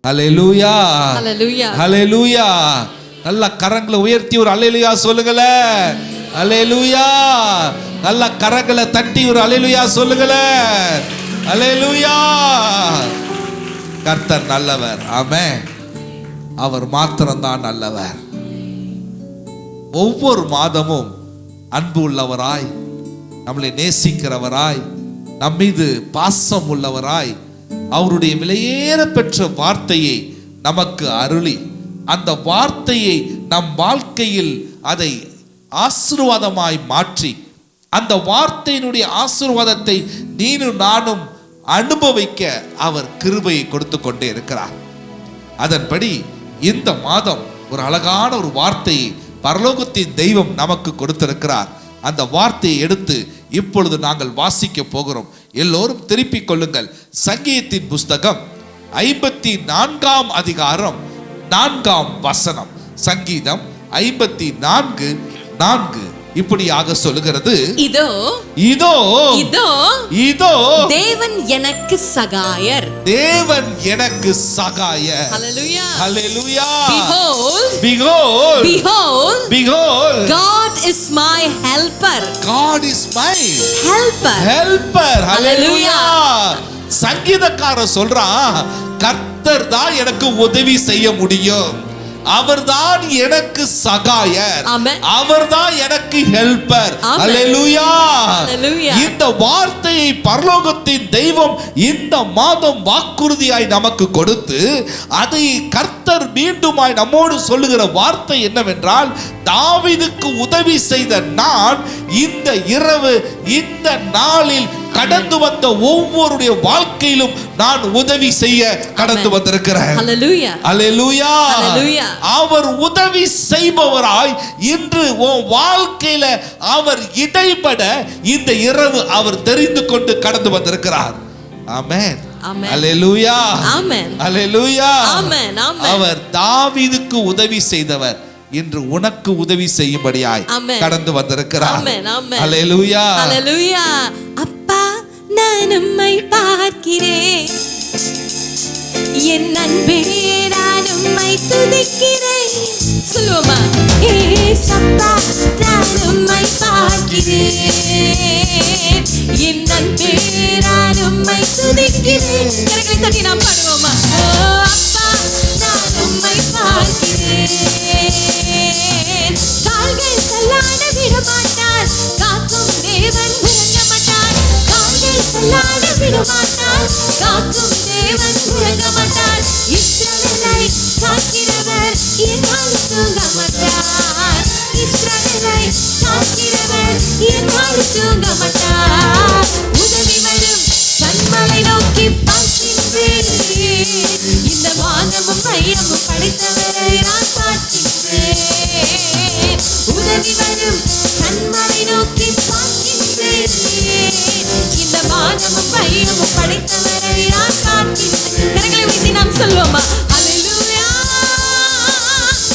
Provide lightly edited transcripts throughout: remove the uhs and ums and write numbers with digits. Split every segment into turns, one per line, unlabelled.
ஹல்லேலூயா,
ஹல்லேலூயா,
ஹல்லேலூயா. நல்ல கரங்களை உயர்த்தி ஒரு ஹல்லேலூயா சொல்லுங்களே. ஹல்லேலூயா. நல்ல கரங்களை தட்டி ஒரு ஹல்லேலூயா சொல்லுங்களே. ஹல்லேலூயா. கர்த்தர் நல்லவர். ஆமென். அவர் மாத்திரம்தான் நல்லவர். ஒவ்வொரு மாதமும் அன்பு உள்ளவராய், நம்மளை நேசிக்கிறவராய், நம் மீது பாசம் உள்ளவராய், அவருடைய விலையேற பெற்ற வார்த்தையை நமக்கு அருளி, அந்த வார்த்தையை நம் வாழ்க்கையில் அதை ஆசீர்வாதமாய் மாற்றி, அந்த வார்த்தையினுடைய ஆசீர்வாதத்தை நீனும் நானும் அனுபவிக்க அவர் கிருபையை கொடுத்து கொண்டே இருக்கிறார். அதன்படி இந்த மாதம் ஒரு அழகான ஒரு வார்த்தையை பரலோகத்தின் தெய்வம் நமக்கு கொடுத்திருக்கிறார். அந்த வார்த்தையை எடுத்து இப்பொழுது நாங்கள் வாசிக்க போகிறோம். எல்லோரும் திருப்பிக் கொள்ளுங்கள். சங்கீதத்தின் புஸ்தகம் 54 அதிகாரம் 4 சங்கீதம் 54:4 இப்படியாக சொல்லுகிறது.
இதோ
இதோ
இதோ
இதோ
தேவன் எனக்கு சகாயர்,
தேவன் எனக்கு சகாயர்.
ஹல்லேலூயா,
ஹல்லேலூயா.
behold
behold
behold
behold
God is my helper,
God is my
helper,
helper.
ஹல்லேலூயா.
சங்கீதக்காரன் சொல்றான், கர்த்தர் தான் எனக்கு உதவி செய்ய முடியும், அவர்தான் எனக்கு சகாயர், அவர்தான் எனக்கு ஹெல்பர். ஹல்லேலூயா. இந்த வார்த்தையை பரலோகத்தின் தெய்வம் இந்த மாதம் வாக்குறுதியாய் நமக்கு கொடுத்து, அதை கர்த்தர் மீண்டுமாய் நம்மோடு சொல்லுகிற வார்த்தை என்னவென்றால், தாவீதுக்கு உதவி செய்த நான் இந்த இரவு இந்த நாளில் கடந்து வந்த ஒவ்வொருடைய வாழ்க்கையிலும் நான் உதவி செய்ய கடந்து வந்திருக்கிறேன். ஹல்லேலூயா, ஹல்லேலூயா. அவர் உதவி செய்பவராய் இன்று உன் வாழ்க்கையில அவர் இடைப்பட இந்த இரவு அவர் தெரிந்து கொண்டு கடந்து வந்திருக்கிறார். ஆமென், ஹல்லேலூயா, ஆமென், ஹல்லேலூயா, ஆமென், ஆமென். அவர் தாவீதுக்கு உதவி செய்தவர் இன்று உனக்கு உதவி செய்யும்படியாய் கடந்து வந்திருக்கிறார்.
ஆமென், ஆமென்,
ஹல்லேலூயா,
ஹல்லேலூயா. அப்பா, நான் உம்மை பார்க்கிறேன், என் அன்பே நான் உம்மை துதிக்கிறேன். சொல்லுவோமா? ஏசப்பா, நான் உம்மை பார்க்கிறேன், என் அன்பே நான் உம்மை துதிக்கிறேன். கரங்களை தட்டி நாம் பாடுவோமா? ஓ அப்பா, நான் உம்மை பார்க்கிறேன், கால்கள் தள்ளாட விட மாட்டார், காக்கும் தேவன் உறங்க மாட்டார், கால்கள் தள்ளாட விட மாட்டார், காக்கும் தேவன் உறங்க மாட்டார். இஸ்ரவேலை காக்கிறவர் என்னாலும் தூங்க மாட்டார், இஸ்ரவேலை காக்கிறவர் என்னாலும் தூங்க மாட்டார். உதவி வரும் கண்மலை நோக்கி பார்க்கின்றேன், இந்த வானமும் மையமும் படைத்தவரை நான் பார்க்கின்றேன். உதவி வரும் கண்மலை நோக்கி பார்க்கின்றேன், இந்த வானமும் மையமும் படைத்தவரை நான் பார்க்கின்றேன். கரங்களை உயர்த்தி நாம் சொல்வோமா? ஹல்லேலூயா,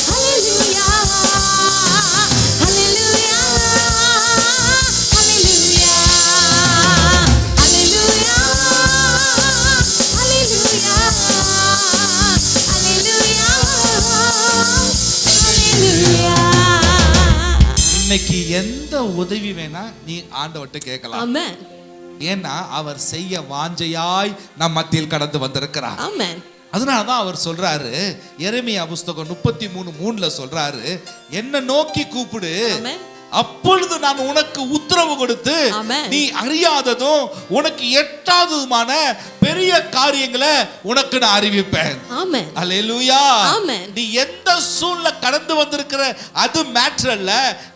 ஹல்லேலூயா, ஹல்லேலூயா, ஹல்லேலூயா, ஹல்லேலூயா, ஹல்லேலூயா, ஹல்லேலூயா.
இன்னைக்கு எந்த உதவி வேணா நீ ஆண்டவர்ட்ட கேட்கலாம்.
ஆமென்.
ஏன்னா அவர் செய்ய வாஞ்சையாய் நம் மத்தியில் கடந்து வந்திருக்கிறார்.
ஆமென்.
அதனாலதான் அவர் சொல்றாரு, எரேமியா புஸ்தகம் 33:3 சொல்றாரு, என்ன நோக்கி கூப்பிடு, அப்பொழுது நான் உனக்கு உத்தரவு கொடுத்து நீ அறியாததும் உனக்கு எட்டாததுமான பெரிய காரியங்களை உனக்கு நான் அறிவிப்பேன்.
ஆமென்,
ஹல்லேலூயா.
ஆமென்.
நீ எந்த சூழ்நிலை கடந்து வந்திருக்கிற அது மேட்டர் அல்ல,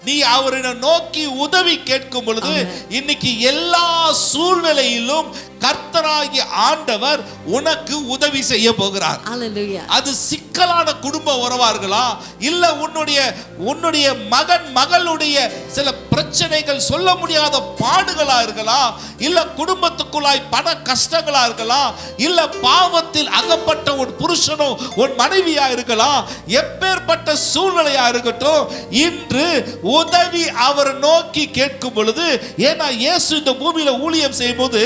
நீ அவரை நோக்கி உதவி கேட்கும் பொழுது இன்னைக்கு எல்லா சூழ்நிலையிலும் கர்த்தராகிய ஆண்டவர் உனக்கு உதவி செய்ய போகிறார்.
ஹல்லேலூயா.
அது சிக்கலான குடும்ப உறவா இல்ல உன்னுடைய மகன் மகளுடைய சில பிரச்சனைகள், சொல்ல முடியாத பாடுகளா இருக்கலாம், இல்ல குடும்பத்துக்குள்ளாய் பண கஷ்டங்களா இருக்கலாம், இல்ல பாவத்தில் அகப்பட்ட ஒரு புருஷனோ ஒரு மனைவியா இருக்கலாம், எப்பேற்பட்ட சூழ்நிலையா இருக்கட்டும், இன்று உதவி அவர் நோக்கி கேட்கும் பொழுது, ஏன்னா இயேசு இந்த பூமியில ஊழியம் செய்யும் போது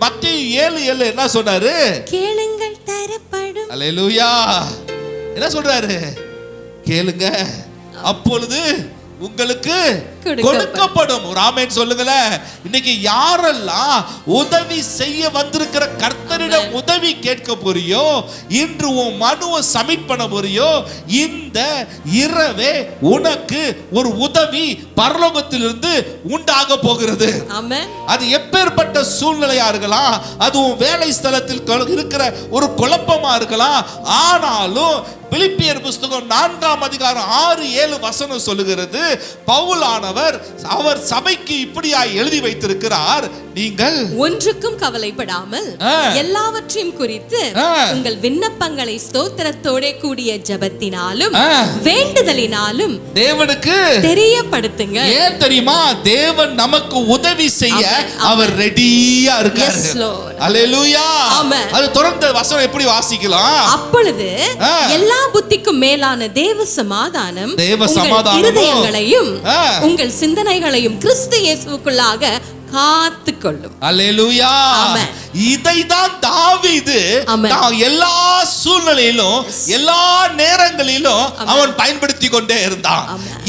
மத்தேயு 7:7 என்ன சொன்னாரு?
கேளுங்கள் தரப்படும்,
அல்லேலூயா. என்ன சொல்றாரு? கேளுங்க, அப்பொழுது உங்களுக்கு கொடுக்கப்படும். ஒரு ஆமென் சொல்லுங்களேன். இன்னைக்கு யாரெல்லாம் உதவி செய்ய வந்திருக்கிற கர்த்தரிடம் உதவி கேட்க போறியோ, இன்று உன் மனுவை சப்மிட் பண்ண போறியோ, இந்த இரவே உனக்கு ஒரு உதவி பரலோகத்திலிருந்து உண்டாக போகிறது.
ஆமென்.
அது எப்பேற்பட்ட சூழ்நிலையா இருக்கலாம், அது உன் வேலை ஸ்தலத்தில் இருக்கிற ஒரு குழப்பமா இருக்கலாம். ஆனாலும் பிலிப்பியர் புஸ்தகம் 4ஆம் அதிகாரம் 6-7 வசனம் சொல்லுகிறது, பவுலானவர் அவர் சபைக்கு இப்படியாய் எழுதி வைத்திருக்கிறார், நீங்கள்
ஒன்றுக்கும் கவலைப்படாமல் எல்லாவற்றையும் குறித்து உங்கள் விண்ணப்பங்களை ஸ்தோத்திரத்தோட கூடிய ஜெபத்தினாலும் வேண்டுதலினாலும் தேவனுக்கு தெரியப்படுத்துங்க.
ஏன் தெரியுமா? தேவன் நமக்கு உதவி செய்ய அவர் ரெடியா இருக்கார். அல்லேலூயா. அது தொடர்ந்து வசனம் எப்படி வாசிக்கலாம்?
அப்பொழுது எல்லா புத்திக்கும் மேலான தேவ சமாதானம் இருதயங்களையும் உங்கள் சிந்தனைகளையும் கிறிஸ்து இயேசுவுக்குள்ளாக காத்துக்கொள்ளும்.
அல்லேலூயா. இதைதான் தாவீது எல்லா சூழ்நிலையிலும் எல்லா நேரங்களிலும் அவன் பயன்படுத்தி கொண்டே இருந்தான்.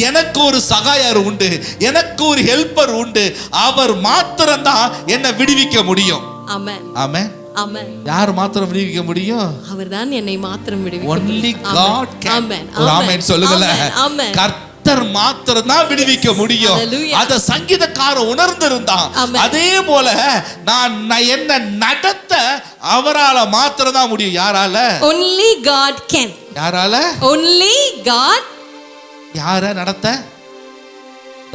எனக்கு ஒரு சகாயர் உண்டு, எனக்கு ஒரு ஹெல்ப்பர் உண்டு, அவர் மாத்திரம்தான் என்னை விடுவிக்க முடியும்.
ஆமென்.
ஆமென்.
ஆமென்.
யார் மாத்திரம் விடுவிக்க முடியும்?
அவர்தான் என்னை மாத்திரம் விடுவிக்க
முடியும். Only God can.
ஆமென்.
ஆமென் சொல்லுங்களேன்.
ஆமென்.
கர்த்தர் மாத்திரம் தான் விடுவிக்க முடியும். அத சங்கீதக்காரன் உணர்ந்திருந்தான். அதே போல நான் என்ன நடத்த அவரால மாத்திரம் தான் முடியும். யாரால?
Only God can.
யாரால?
Only God.
யார நடத்த?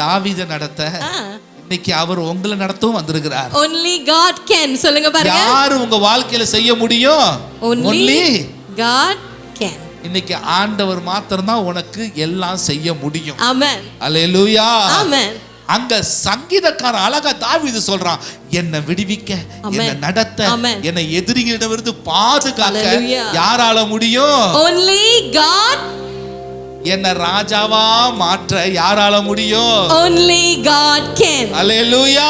தாவீதை நடத்த. இன்னைக்கு அவர் உங்களை நடத்தவும் வந்திருக்கிறார்.
Only God can. சொல்லுங்க பாருங்க.
யார் உங்க வாழ்க்கையில செய்ய முடியும்?
Only God can.
இன்னைக்கு ஆண்டவர் மாத்திரம் தான் உனக்கு எல்லாம் செய்ய முடியும்.
ஆமென்.
அல்லேலூயா.
ஆமென்.
அங்க சங்கீதக்காரன் அழகா தாவீது சொல்றான், என்னை விடுவிக்க, என்னை நடத்த, என்னை எதிரிகளிடமிருந்து பாதுகாக்க யாரால முடியும்?
Only God.
என்ன ராஜாவா மாற்ற யாரால முடியும்?
Only God can.
அல்லேலூயா.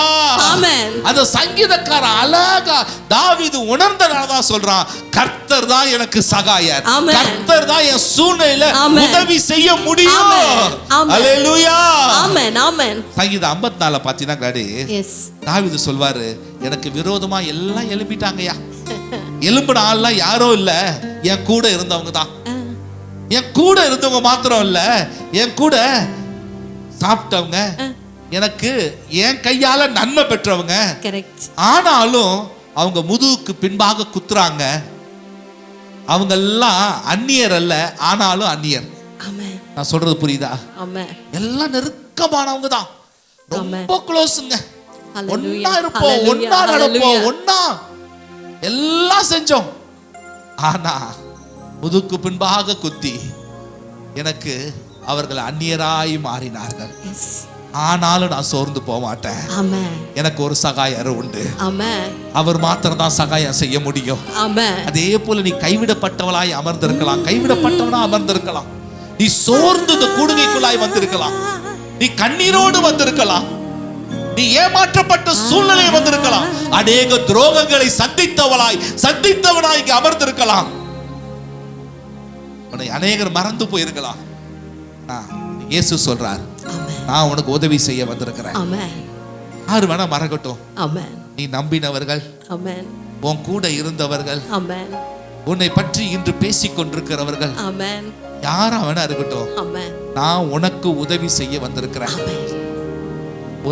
ஆமென்.
அந்த சங்கீதக்காரன் அழகா தாவீது உணர்ந்ததால தான் சொல்றான், கர்த்தர் தான் எனக்கு சகாயர், கர்த்தர் தான் என் சூழ்நிலையில உதவி செய்ய முடியும். அல்லேலூயா.
ஆமென். ஆமென்.
சங்கீதம் 54 பாத்தீங்கன்னா காடி தாவீது சொல்வாரு, எனக்கு விரோதமா எல்லாம் எழுப்பிட்டாங்கயா, எழும்பின ஆள்லாம் யாரோ இல்ல, என் கூட இருந்தவங்க தான். என் கூட இருந்தவங்க மாத்திரம் இல்ல, என் கூட சாப்பிட்டவங்க, எனக்கு என் கையால நன்மை பெற்றவங்க. ஆனாலும் அவங்க முதுகுக்கு பின்பாக குத்துறாங்க. அவங்க எல்லாம் அந்நியர் அல்ல, ஆனாலும் அந்நியர். நான் சொல்றது புரியுதா? எல்லாம் நெருக்கமானவங்க தான், ரொம்ப க்ளோஸ்ங்க. ஒன்னா இருப்போம், ஒன்னா நடப்போம், ஒன்னா எல்லாம் செஞ்சோம். ஆனா முதுக்கு பின்பாக குத்தி எனக்கு அவர்கள் அந்நியராய் மாறினார்கள். ஆனாலும் நான் சோர்ந்து போக மாட்டேன். எனக்கு ஒரு சகாயர் உண்டு. அவர் மாத்திரம் தான் சகாயம் செய்ய முடியும். அதே போல நீ கைவிடப்பட்டவளாய் அமர்ந்திருக்கலாம், கைவிடப்பட்டவனா அமர்ந்திருக்கலாம், நீ சோர்ந்து இந்த கூடுகைக்குள்ளாய் வந்திருக்கலாம், நீ கண்ணீரோடு வந்திருக்கலாம், நீ ஏமாற்றப்பட்ட சூழ்நிலை வந்திருக்கலாம், அநேக துரோகங்களை சந்தித்தவனாய் இங்க அமர்ந்திருக்கலாம், அநேகர் மறந்து போயிருக்கலாம். இயேசு சொல்றார், நான் உனக்கு உதவி செய்ய வந்திருக்கிறேன். யாரு வேணா மறக்கட்டும், நீ நம்பினவர்கள், உன் கூட இருந்தவர்கள், உன்னை பற்றி இன்று பேசிக் கொண்டிருக்கிறவர்கள், யாரா வேணா இருக்கட்டும், நான் உனக்கு உதவி செய்ய வந்திருக்கிறேன்.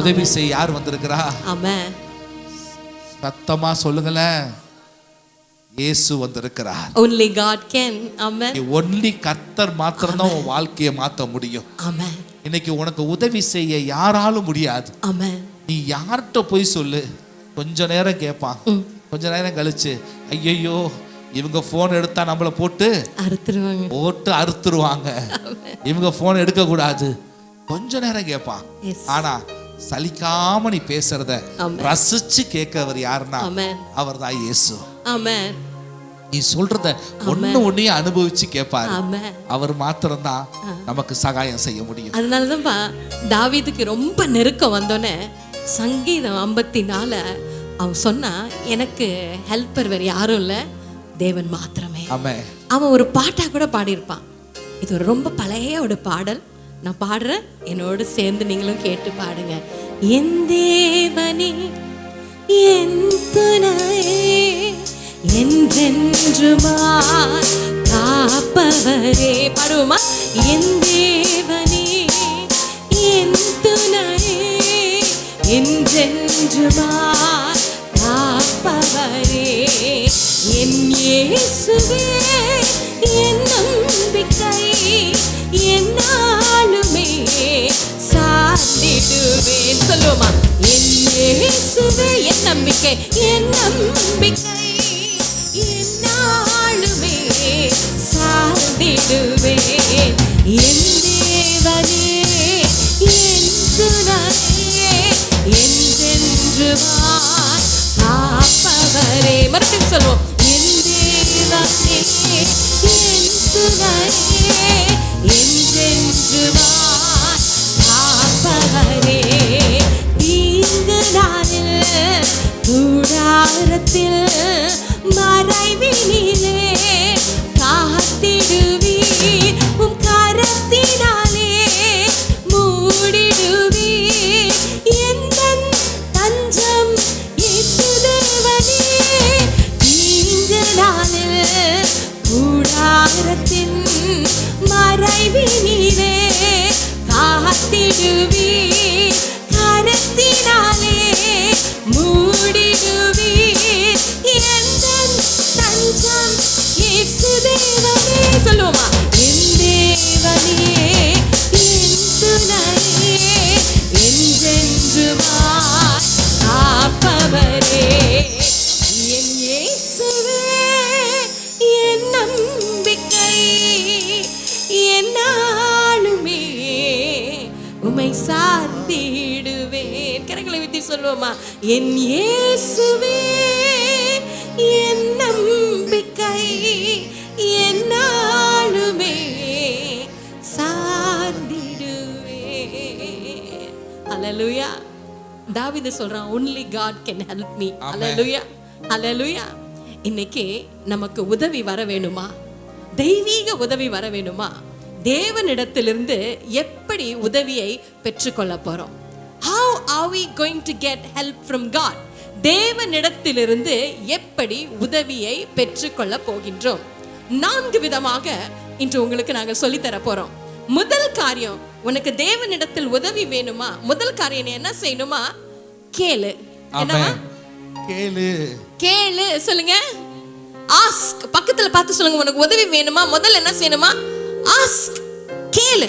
உதவி செய்ய யார் வந்திருக்கிறா? சத்தமா சொல்லுங்களேன். இயேசு வந்திருக்கிறார்.
Only God can. Amen.
Only கர்த்தர் மாத்திரம் தான் உன் வாழ்க்கையை மாற்ற முடியும்.
Amen.
இன்னைக்கு உனக்கு உதவி செய்ய யாராலும் முடியாது.
Amen.
நீ யார்கிட்ட போய் சொல்லு, கொஞ்ச நேரம் கேட்பான், கொஞ்ச நேரம் கழிச்சு ஐயோ இவங்க போன் எடுத்தா நம்மள போட்டு அறுத்துருவாங்க, இவங்க போன் எடுக்க கூடாது, கொஞ்ச நேரம் கேட்பான். ஆனா சலிக்காம நீ பேசுறத ரசிச்சு கேட்கவர் யாருன்னா அவர் தான் இயேசு. நீ சொல்றத ஒண்ணு அனுபவிச்சு கேட்பாரு. அவர் மாத்திரம் தான் நமக்கு சகாயம் செய்ய முடியும்.
அதனாலதான் தாவீதுக்கு ரொம்ப நெருக்கம் வந்தோன்னே சங்கீதம் 54 அவன் சொன்னா, எனக்கு ஹெல்ப்பர் வேற யாரும் இல்ல, தேவன் மாத்திரமே.
ஆமென்.
அவன் ஒரு பாட்டா கூட பாடியிருப்பான். இது ஒரு ரொம்ப பழைய ஒரு பாடல். நான் பாடுறேன், என்னோடு சேர்ந்து நீங்களும் கேட்டு பாடுங்க. என் தேவனே என் துணையே என்றென்றுமாய் காப்பவரே. பாடுவோமா? என் தேவனே என் துணையே என்றென்றுமாய் காப்பவரே. என் இயேசுவே என் நம்பிக்கை என்னாலுமே சார்ந்திடுவேன். சொல்லுவோமா? என் இயேசுவே என் நம்பிக்கை என்னாலுமே சார்ந்திடுவேன். என் தேவனே என் துணையே என்றென்றுமாய் காப்பவரே. மறுபடியும் சொல்லுவோம். என் தேவனே என் துணையே என்றென்றுமாய் காப்பவரே. தீங்கு நாளில் கூடாரத்தில் மறைவினிலே காத்திடுவீர். உம் கரத்தினாலே மூடிடுவீர். எந்தன் தஞ்சம் இயேசு தேவனே. தீங்கு நாளில் கூடாரத்தின் மறைவினிலே காத்திடுவீர். கரத்தினாலே மூடிடுவீர். எந்தன் தஞ்சம் இயேசு தேவனே. சொல்லுவோமா? என் தேவனே என் துணையே என்றென்றுமாய் காப்பவரே. என் இயேசுவே என் நம்பிக்கை என்னாலுமே உம்மை சார்ந்திடுவேன். கரங்களை விட்டு சொல்லுவோமா? என் இயேசுவே என் நம்பிக்கை என்னாலுமே சார்ந்திடுவேன். ஹல்லேலூயா. தாவீது சொல்றான், only God can help me. ஹல்லேலூயா, ஹல்லேலூயா. இன்னைக்கு நமக்கு உதவி வர வேணுமா? தெய்வீக உதவி வர வேணுமா? தேவனிடத்திலிருந்து எப்படி உதவியை பெற்றுக்கொள்ள போறோம்? How are we going to get help from God? தேவனிடத்திலிருந்து எப்படி உதவியை பெற்றுக்கொள்ள போகின்றோம்? 4 விதமாக இன்று உங்களுக்கு நாங்கள் சொல்லித்தர போறோம். முதல் காரியம், உனக்கு தேவனிடத்தில் உதவி வேணுமா? முதல் காரியம் நீ என்ன செய்யணுமா? கேளு. என்னவா?
கேளு.
கேளு. சொல்லுங்க. ஆஸ்க். பக்கத்துல பார்த்து சொல்லுங்க, உனக்கு உதவி வேணுமா? முதல்ல என்ன செய்யணுமா? ஆஸ்க். கேளு.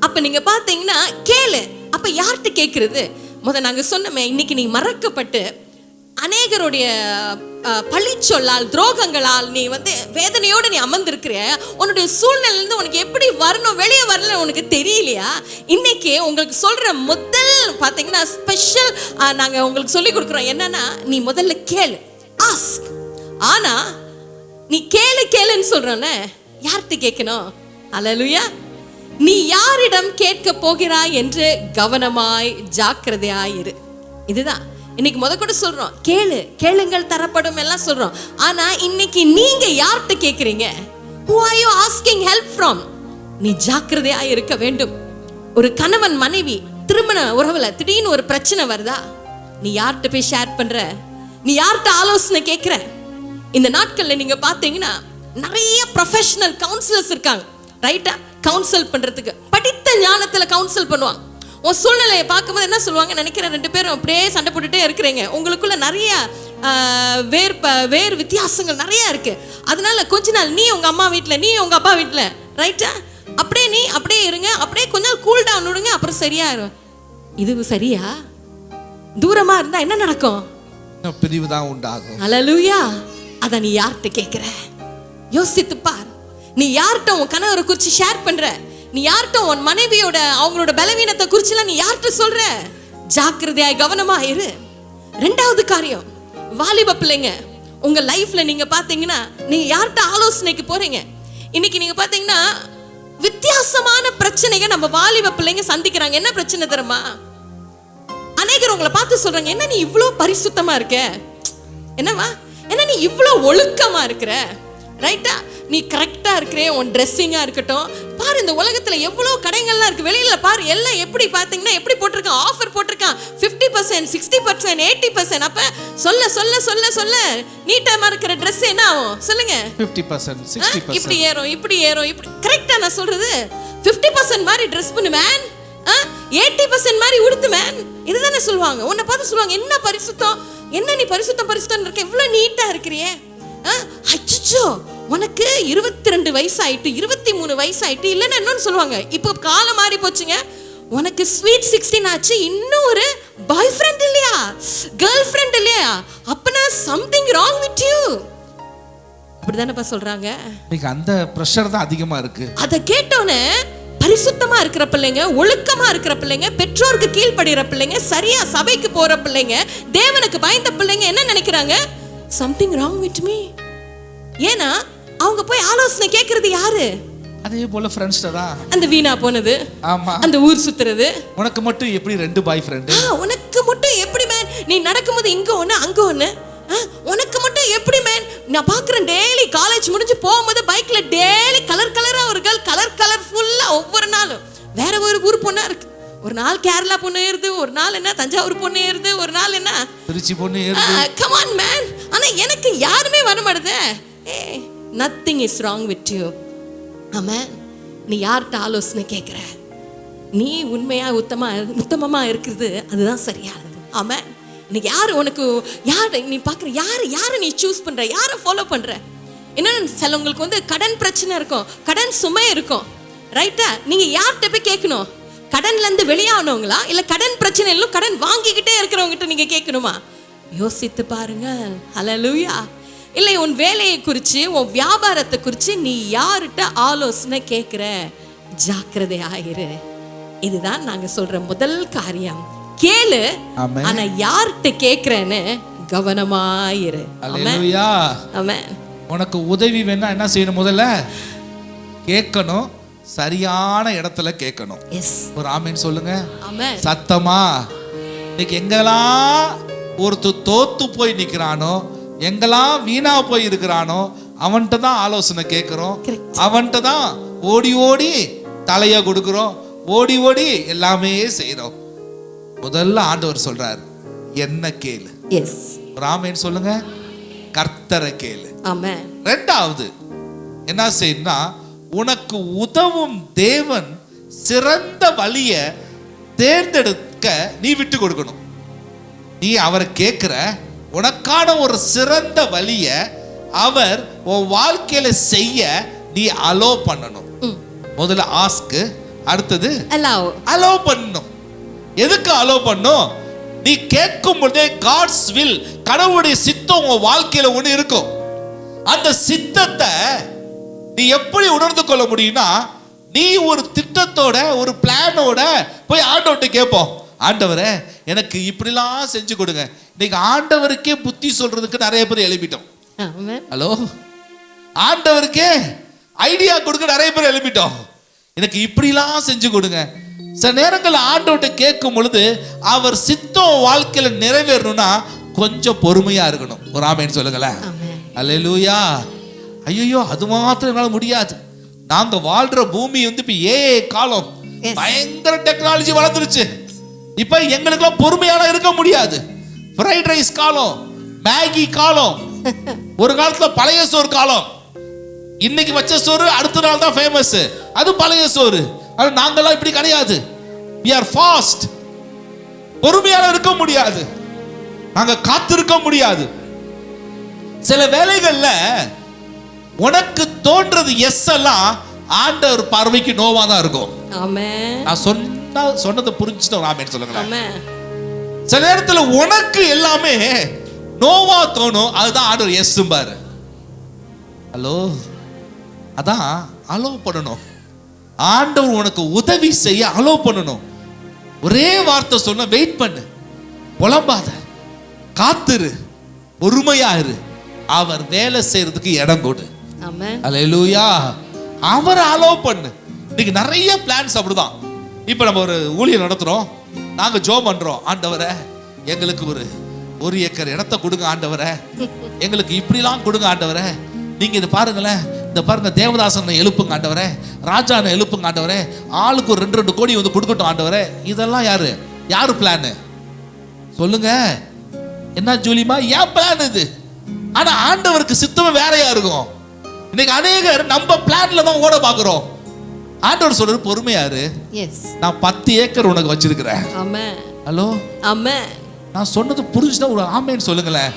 அப்ப நீங்க பாத்தீங்கன்னா கேளு. அப்ப யார்கிட்ட கேட்கறது? நாங்க சொன்னோமே, இன்னைக்கு நீ மறக்கப்பட்டு அநேகருடைய பழிச்சொல்லால் துரோகங்களால் நீ வேதனையோடு நீ அமர்ந்திருக்கிற. உன்னுடைய சூழ்நிலையிலிருந்து உனக்கு எப்படி வரணும், வெளியே வரல உனக்கு தெரியலையா? இன்னைக்கு உங்களுக்கு சொல்ற முதல் பாத்தீங்கன்னா ஸ்பெஷல் நாங்க உங்களுக்கு சொல்லி கொடுக்குறோம். என்னன்னா, நீ முதல்ல கேளு. ஆஸ்க். ஆனா நீ கேளு கேளுன்னு சொல்றோன்னு யார்கிட்ட கேட்கணும்? அல்லேலூயா. நீ யாரிடம் கேட்க போகிறாய் என்று கவனமாய் ஜாக்கிரதையாயிரு. இதுதான் இன்னைக்கு கூட சொல்றோம். கேளு, கேளுங்கள் தரப்படும் எல்லாம் சொல்றோம். ஆனா இன்னைக்கு நீங்க யார்கிட்ட கேட்கிறீங்க? Who are you asking help from? நீ ஜாக்கிரதையா இருக்க வேண்டும். ஒரு கணவன் மனைவி திருமண உறவுல திடீர்னு ஒரு பிரச்சனை வருதா, நீ யார்கிட்ட போய் ஷேர் பண்ற? நீ யார்கிட்ட ஆலோசனை கேட்கிற? இந்த நாட்கள்ல நீங்க பாத்தீங்கன்னா நிறைய ப்ரொஃபஷனல் கவுன்சிலர்ஸ் இருக்காங்க, ரைட்டா? கவுன்சில் பண்றதுக்கு படித்த ஞானத்துல கவுன்சில் பண்ணுவாங்க. உன் சூழ்நிலையை பார்க்கும்போது என்ன சொல்லுவாங்க நினைக்கிறேன், 2 பேரும் அப்படியே சண்டை போட்டுட்டே இருக்கிறீங்க, உங்களுக்குள்ள நிறைய வேறு வித்தியாசங்கள் நிறைய இருக்கு. அதனால கொஞ்ச நாள் நீ உங்க அம்மா வீட்டுல, நீ உங்க அப்பா வீட்டுல, ரைட்டா? அப்படியே நீ அப்படியே இருங்க, அப்படியே கொஞ்ச நாள் கூல் டவுன் விடுங்க, அப்புறம் சரியாயிரும். இது சரியா? தூரமா இருந்தா என்ன நடக்கும்?
பிரிவு தான் உண்டாகும்.
அல்லேலூயா. அத நீ யார்கிட்ட கேட்கிற? யோசித்து பார். நீ யார்கிட்ட உன் கணவரை குறிச்சு ஷேர் பண்ற? நீ யார்கிட்ட உன் மனைவியோட அவங்களோட பலவீனத்தை குறிச்சுலாம் நீ யார்கிட்ட சொல்ற? ஜாக்கிரதையாய் கவனமா இரு. 2வது காரியம், வாலிப பிள்ளைங்க உங்க லைஃப்ல நீங்க பாத்தீங்கன்னா நீங்க யார்கிட்ட ஆலோசனைக்கு போறீங்க? இன்னைக்கு நீங்க பாத்தீங்கன்னா வித்தியாசமான பிரச்சனைகள் நம்ம வாலிப பிள்ளைங்க சந்திக்கிறாங்க. என்ன பிரச்சனை தெரியுமா? அநேகர் உங்களை பார்த்து சொல்றாங்க, என்ன நீ இவ்வளோ பரிசுத்தமா இருக்க? என்னவா? என்ன நீ இவ்வளோ ஒழுக்கமா இருக்கிற? ரைட்டா? நீ கரெக்டா இருக்கிறே, உன் ட்ரெஸ்ஸிங்கா இருக்கட்டும். பாரு இந்த உலகத்துல எவ்வளவு கடைகள்லாம் இருக்கு, வெளியில பாரு எல்லாம் எப்படி பாத்தீங்கன்னா எப்படி போட்டிருக்கான், ஆஃபர் போட்டிருக்கான், 50%, 60%, 80%. அப்ப சொல்ல சொல்ல சொல்ல சொல்ல நீட்டமா இருக்கிற ட்ரெஸ் என்ன ஆகும் சொல்லுங்க?
50%, 60%.
இப்படி ஏறும் இப்படி ஏறும் இப்படி. கரெக்டா நான் சொல்றது? 50% மாதிரி ட்ரெஸ் பண்ணு மேன், 80% மாதிரி உடுத்து மேன். இதுதானே சொல்லுவாங்க. உன்னை பார்த்து சொல்லுவாங்க, என்ன பரிசுத்தம், என்ன நீ பரிசுத்தம் பரிசுத்தம் இருக்க, இவ்வளவு நீட்டா இருக்கிறியே. அச்சோ, உனக்கு 22 வயசாயிட்டு 23 வயசாயிட்டு, இல்லைன்னா இன்னொன்னு சொல்லுவாங்க, இப்போ காலம் மாறி போச்சுங்க, உனக்கு ஸ்வீட் 16 ஆச்சு, இன்னும் ஒரு பாய் ஃப்ரெண்ட் இல்லையா, கேர்ள் ஃப்ரெண்ட் இல்லையா, அப்பனா சம்திங் ராங் வித் யூ. அப்படிதானப்பா சொல்றாங்க.
இன்னைக்கு அந்த பிரஷர் தான் அதிகமா இருக்கு.
அதை கேட்டோன்னே பரிசுத்தமா இருக்கிற பிள்ளைங்க, ஒழுக்கமா இருக்கிற பிள்ளைங்க, பெற்றோருக்கு கீழ்ப்படுகிற பிள்ளைங்க, சரியா சபைக்கு போற பிள்ளைங்க, தேவனுக்கு பயந்த பிள்ளைங்க என்ன நினைக்கிறாங்க? Something wrong with me. ஏன்னா அவங்க போய் ஆலோசனை கேட்கறது யாரு?
அதே போல ஃப்ரெண்ட்ஸ்ட தான்.
அந்த வீணா போனது,
ஆமா,
அந்த ஊர் சுத்துறது.
உனக்கு மட்டும் எப்படி 2 பாய் ஃப்ரெண்ட்?
உனக்கு மட்டும் எப்படி மேன், நீ நடக்கும்போது இங்க ஒண்ணு அங்க ஒண்ணு, உனக்கு மட்டும் எப்படி மேன்? நான் பாக்குறேன் டெய்லி காலேஜ் முடிஞ்சு போகும்போது பைக்ல டெய்லி கலர் கலரா ஒரு கேர்ள், கலர்ஃபுல்லா ஒவ்வொரு நாளும் வேற ஒரு ஊர் பொண்ணா இருக்கு. ஒரு நாள் கேரளா பொண்ணு ஏறுது, ஒரு நாள் என்ன தஞ்சாவூர் பொண்ணு ஏறுது, ஒரு நாள் என்ன
திருச்சி பொண்ணு ஏறுது.
Come on man. ஆனா எனக்கு யாருமே வர மாட்டேதே. Nothing is wrong with you. Amen. நீ யார்கிட்ட ஆலோசனை கேட்குற? நீ உண்மையா உத்தமமா இருக்கிறது அதுதான் சரியானது. ஆமென். இன்னைக்கு யாரு உனக்கு, யார் நீ பார்க்குற, யாரை நீ சூஸ் பண்ற, யாரை ஃபாலோ பண்ற? என்னன்னு சிலவங்களுக்கு வந்து கடன் பிரச்சனை இருக்கும், கடன் சுமை இருக்கும், ரைட்டா? நீங்க யார்கிட்ட போய் கேட்கணும்? கடன்ல இருந்து வெளியானவங்களா, இல்ல கடன் பிரச்சனையிலும் கடன் வாங்கிக்கிட்டே இருக்கிறவங்ககிட்ட நீங்க கேட்கணுமா? யோசித்து பாருங்க. ஹல்லேலூயா. இல்லை, உன் வேலையை குறித்து, உன் வியாபாரத்தை குறித்து நீ யார்கிட்ட ஆலோசனை கேட்குற? ஜாக்கிரதையாயிரு. இதுதான் நாங்க சொல்ற முதல் காரியம். கேளு, ஆனா யார்கிட்ட கேட்கிறேன்னு கவனமாயிரு.
ஹல்லேலூயா.
ஆமென்.
உனக்கு உதவி வேணா என்ன செய்யணும்? முதல்ல கேட்கணும், சரியான இடத்துல கேட்கணும்.
எஸ்.
ஒரு ஆமென் சொல்லுங்க.
ஆமென்.
சத்தமா. இன்னைக்கு எங்கெல்லாம் ஒருத்தர் தோத்து போய் நிக்கிறானோ, எங்கெல்லாம் வீணா போய் இருக்கிறானோ, அவன்கிட்ட தான் ஆலோசனை கேட்கிறோம், அவன்கிட்ட தான் ஓடி ஓடி தலைய கொடுக்கிறோம், ஓடி ஓடி எல்லாமே செய்யறோம். முதல்ல ஆண்டவர் சொல்றாரு, என்ன கேளு.
எஸ்.
ஒரு ஆமென் சொல்லுங்க. கர்த்தரை கேளு.
ஆமென்.
ரெண்டாவது என்ன செய்யணும்னா, உனக்கு உதவும் தேவன் சிறந்த வழிய தேர்ந்தெடுக்க நீ விட்டு கொடுக்கணும். நீ அவரை கேட்கிற, உனக்கான ஒரு சிறந்த வழிய அவர் உன் வாழ்க்கையில செய்ய நீ அலோ பண்ணணும். முதல்ல ஆஸ்க், அடுத்தது அலோ பண்ணணும். எதுக்கு அலோ பண்ணும்? நீ கேட்கும் பொழுதே காட்ஸ் வில், கடவுளுடைய சித்தம் உன் வாழ்க்கையில ஒண்ணு இருக்கும். அந்த சித்தத்தை நீ எப்படி உணர்ந்து கொள்ள முடியும்னா, நீ ஒரு திட்டத்தோட ஒரு பிளானோட போய் ஆண்டவர்கிட்ட கேட்போம், ஆண்டவரே எனக்கு இப்படிலாம் செஞ்சு கொடுங்க. இன்னைக்கு ஆண்டவருக்கே புத்தி சொல்றதுக்கு நிறைய பேர் எழுப்பிட்டோம். ஹலோ, ஆண்டவருக்கே ஐடியா கொடுக்க நிறைய பேர் எழுப்பிட்டோம், எனக்கு இப்படிலாம் செஞ்சு கொடுங்க. சில நேரங்கள் ஆண்டவர்கிட்ட கேட்கும் பொழுது அவர் சித்தம் வாழ்க்கையில நிறைவேறணும்னா கொஞ்சம் பொறுமையா இருக்கணும். ஒரு ஆமென் சொல்லுங்களேன். அல்லேலூயா. ஐயோ, அது மாத்திரம் என்னால முடியாது. நாங்க வாழ்ற பூமி வந்து இப்ப ஏஐ காலம், பயங்கர டெக்னாலஜி வளர்ந்துருச்சு. இப்ப எங்களுக்குலாம் பொறுமையால இருக்க முடியாது. ஃப்ரைட் ரைஸ் காலம், மேகி காலம், ஒரு காலத்துல பழைய சோறு காலம். இன்னைக்கு வச்ச சோறு அடுத்த நாள் தான் ஃபேமஸ், அது பழைய சோறு. ஆனா நாங்கெல்லாம் இப்படி கிடையாது. we are fast. பொறுமையால இருக்க முடியாது, நாங்க காத்திருக்க முடியாது. சில வேளைகள்ல உனக்கு தோன்றது எஸ் எல்லாம் ஆண்டவர் பார்வைக்கு நோவா தான் இருக்கும். ஆமென். நான் சொன்னதை புரிஞ்சுட்டோம். ஆமென் சொல்லுங்க. ஆமென். சில நேரத்துல உனக்கு எல்லாமே நோவா தோணும், அதுதான் ஆண்டவர் எஸ் பாரு. ஹலோ, அதான் அலோ பண்ணணும். ஆண்டவர் உனக்கு உதவி செய்ய அலோ பண்ணணும். ஒரே வார்த்தை சொன்ன, வெயிட் பண்ணு, புலம்பாத, காத்துரு, பொறுமையா இரு, அவர் வேலை செய்யறதுக்கு இடம் கொடு. ஆமென். அல்லேலூயா. அவரை அலோ பண்ணு. இன்னைக்கு நிறைய பிளான்ஸ் அப்படிதான். இப்ப நம்ம ஒரு ஊழியம் நடத்துறோம், நாங்க ஜெபம் பண்றோம், ஆண்டவரே எங்களுக்கு ஒரு ஏக்கர் இடத்தை கொடுங்க ஆண்டவரே, எங்களுக்கு இப்படிலாம் கொடுங்க ஆண்டவரே, நீங்க இது பாருங்களேன், இந்த பாருங்க, தேவதாசனை எழுப்புங்க ஆண்டவரே, ராஜானை எழுப்புங்க ஆண்டவரே, ஆளுக்கு ஒரு 2 கோடி வந்து கொடுக்கட்டும் ஆண்டவரே. இதெல்லாம் யாரு பிளான் சொல்லுங்க? என்ன ஜூலிமா, ஏன் பிளான் இது? ஆனா ஆண்டவருக்கு சித்தம் வேறையா இருக்கும். இன்னைக்கு அநேகர் நம்ம பிளான்ல தான் ஓட பாக்குறோம். ஆண்டவர் சொல்றது பொறுமையாரு, நான் 10 ஏக்கர் உனக்கு வச்சிருக்கிறேன். ஹலோ, நான் சொன்னது புரிஞ்சுதா? ஒரு ஆமேன்னு சொல்லுங்களேன்.